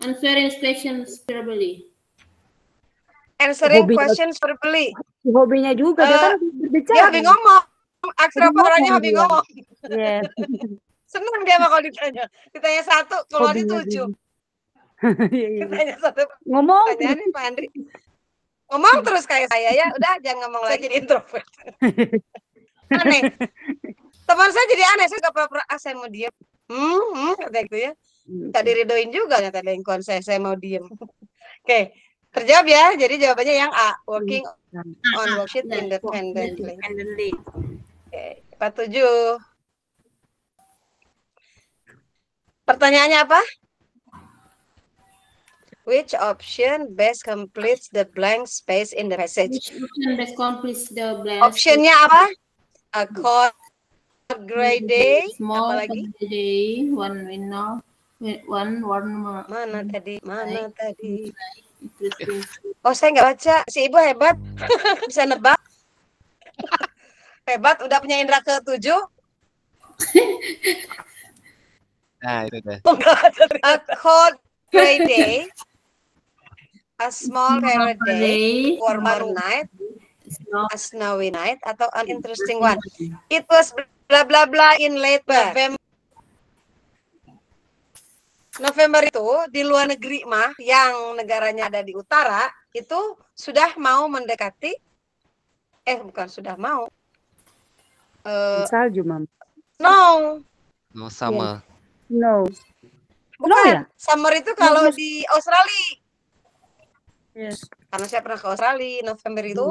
Answering questions verbally. Answering questions verbally. Hobinya juga dia kan Dia berbicara. hobi ngomong. Aksara Hobi orangnya ngomong hobi dia. ngomong. Yes. Seneng dia mah kalau ditanya. Ditanya satu, keluarnya Hobinya 7. dia. Iya, iya. Ditanya satu Ngomong pertanyaan nih Pak Andri. Ngomong terus kayak saya ya. Udah jangan ngomong lagi, jadi introvert. Aneh. Teman saya jadi aneh. Saya gak pernah saya mau diem. Kata gitu ya. Gak diridoin juga ternyata lingkungan saya mau diem. Oke. Terjawab ya. Jadi jawabannya yang A. Working on worksheet independently. Oke. 47. Pertanyaannya apa? Which option best completes the blank space in the passage? Which option best completes the blank? Optionnya apa? A cold gray day. Small Apa lagi? day, one window, one warmer. Mana tadi? Mana tadi? Interesting. Oh, saya nggak baca. Si Ibu hebat. Bisa nebak. Hebat, udah punya indera ke-7. Nah, itu deh. A cold gray day. A small clear day, warmer night, a snowy night, atau an interesting one. It was bla bla bla in late November itu di luar negeri mah, yang negaranya ada di utara, itu sudah mau mendekati, bukan sudah mau. salju, Mam. No. No sama. No. Bukan. No, ya? Summer itu kalau di Australia. Yes. Karena saya pernah ke Australia, November itu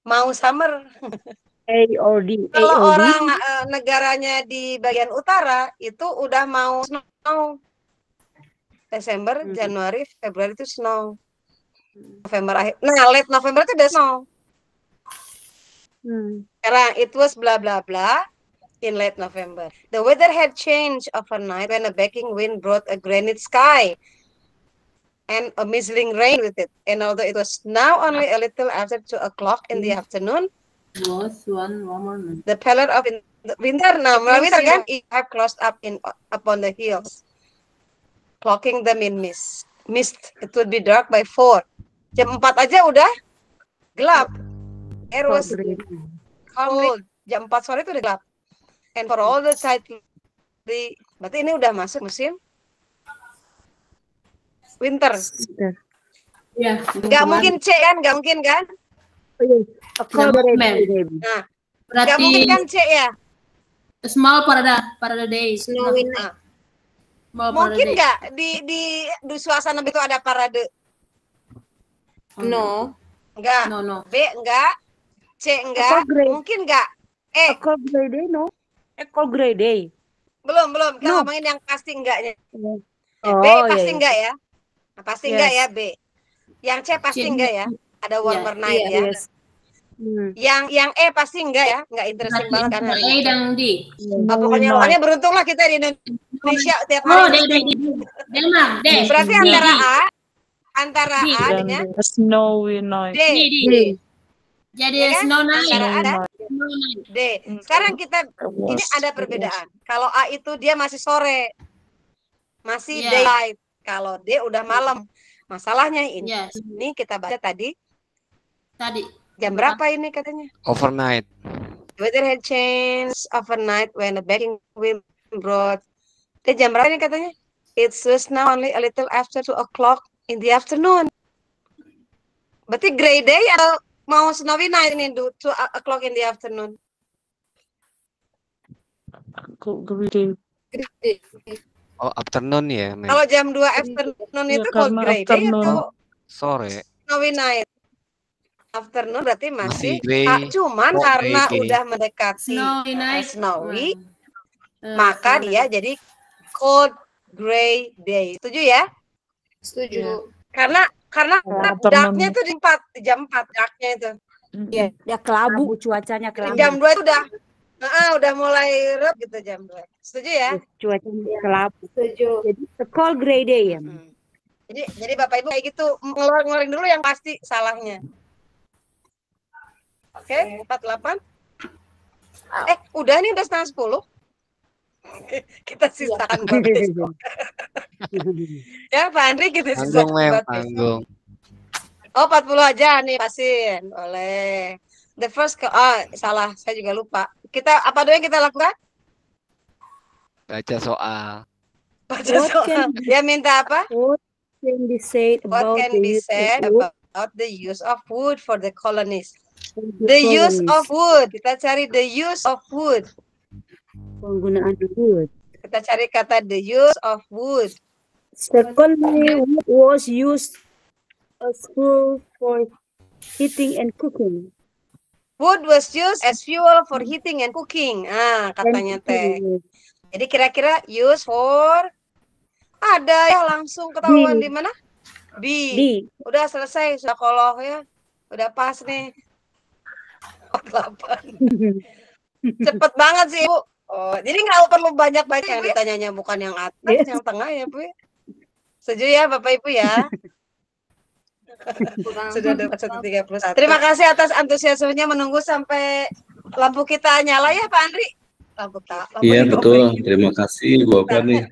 mau summer. AOD. Kalau orang negaranya di bagian utara itu udah mau snow. Desember, Januari, Februari itu snow. November akhir. Nah, late November itu udah snow. Sekarang it was bla bla bla in late November. The weather had changed overnight when a backing wind brought a granite sky and a mizzling rain with it. And although it was now only a little after 2 o'clock in the afternoon, Was one warmer. the pallor of winter, winter kan, it have closed up upon the hills, clocking them in mist. It would be dark by 4. Jam 4 aja udah gelap. Air was cold. Jam 4 sore itu udah gelap. And for all the side, berarti ini udah masuk musim winter. Ya. Nggak mungkin C kan? Nggak mungkin kan? Nah, nggak mungkin kan C ya? Small parada day. Snowy night. Mungkin nggak di suasana itu ada parade? No. Enggak. No. B enggak. C enggak. Mungkin enggak. A cold gray day, no. A cold gray day. Belum. Kita ngomongin yang pasti enggaknya. B pasti enggak ya? Nah, pasti enggak ya B. Yang C pasti enggak ya? Ada warmer night ya. Yang E pasti enggak ya? Enggak interesting banget kan hari ini. A dan D. Pokoknya beruntunglah kita di Indonesia tiap hari. D. Berarti antara A dengan Snowy night. D. Jadi Ya kan? snow night. Antara A dan D. Sekarang kita ini ada perbedaan. Kalau A itu dia masih sore, masih daylight. Kalau D udah malam. Masalahnya ini kita baca tadi. Jam berapa ini katanya? Overnight. Weather had changed overnight when the backing wind brought. Jam berapa ini katanya? It's just now only a little after 2 o'clock in the afternoon. Berarti gray day atau mau snowy night ini 2 o'clock in the afternoon? Oh, afternoon ya, Mem. Kalau jam 2 afternoon itu cold gray day atau sore. snowy night? Afternoon berarti masih gray. Cuman Oh, karena gray. udah mendekati snowy, Hmm. maka dia jadi cold gray day. Setuju ya? Setuju. Karena darknya itu di jam 4 darknya itu. Iya, ya kelabu cuacanya Jadi kelabu. jam 2 itu udah mulai rep gitu jam 2. Setuju ya? Cuacanya kelabu. Setuju. Jadi cold gray day ya. Jadi Bapak Ibu kayak gitu ngeluarin dulu yang pasti salahnya. Oke, 48. Udah nih udah 9:30. Kita sisakan buat besok. Ya, Pak Andri kita sisakan buat besok. Tanggung. Oh, 40 aja nih pasin. Boleh. The first salah, saya juga lupa. Kita apa dulu yang kita lakukan? Baca soal. Baca soal. Dia minta apa? What can be said What about can the be use of said wood about the use of wood for the colonists? for The use of colonists? wood. Kita cari the use of wood. Penggunaan wood. Kita cari kata the use of wood. Secondly, wood was used as fuel for heating and cooking. Wood was used as fuel for heating and cooking. Katanya teh. Jadi kira-kira use for ada ya langsung ketahuan di mana? B. Udah selesai, sudah koloh ya. Udah pas nih. 8. Cepet banget sih, Bu. Oh, jadi nggak perlu banyak-banyak yang ditanyanya, bukan yang atas, yang tengah ya, Bu. Setuju ya, Bapak Ibu ya? Sudah dapat 131. Terima kasih atas antusiasmenya menunggu sampai lampu kita nyala ya, Pak Andri. Lampu Iya, betul. Terima kasih, Bu Opa nih.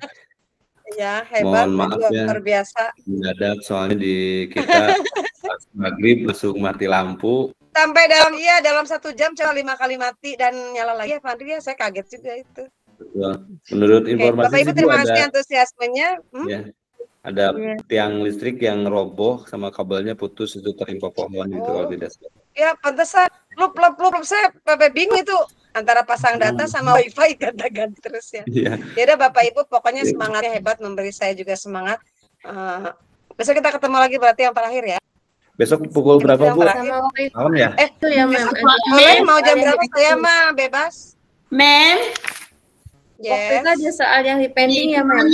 Ya, hebat. Mohon maaf ya. Luar biasa. Mendadak soalnya di kita pas maghrib langsung mati lampu. Sampai dalam 1 jam coba 5 kali mati dan nyala lagi ya Pak Andri ya, saya kaget juga itu. Betul. Menurut informasi Bapak Ibu sih, Bu, terima ada kasih antusiasmenya. ya, ada tiang listrik yang roboh sama kabelnya putus itu tertimpa pohon gitu kalau tidak salah. Ya pantesan lup saya bingung itu antara pasang data sama wifi ganti terus ya. Iya. Ya udah Bapak Ibu pokoknya semangatnya hebat, memberi saya juga semangat. Besok kita ketemu lagi berarti yang terakhir ya. Besok pukul berapa, Bu? Malam ya? Itu ya, Mem. Mau jam berapa saya mah bebas. Mem, Yes. waktu itu ada soal yang pending ya, Mem.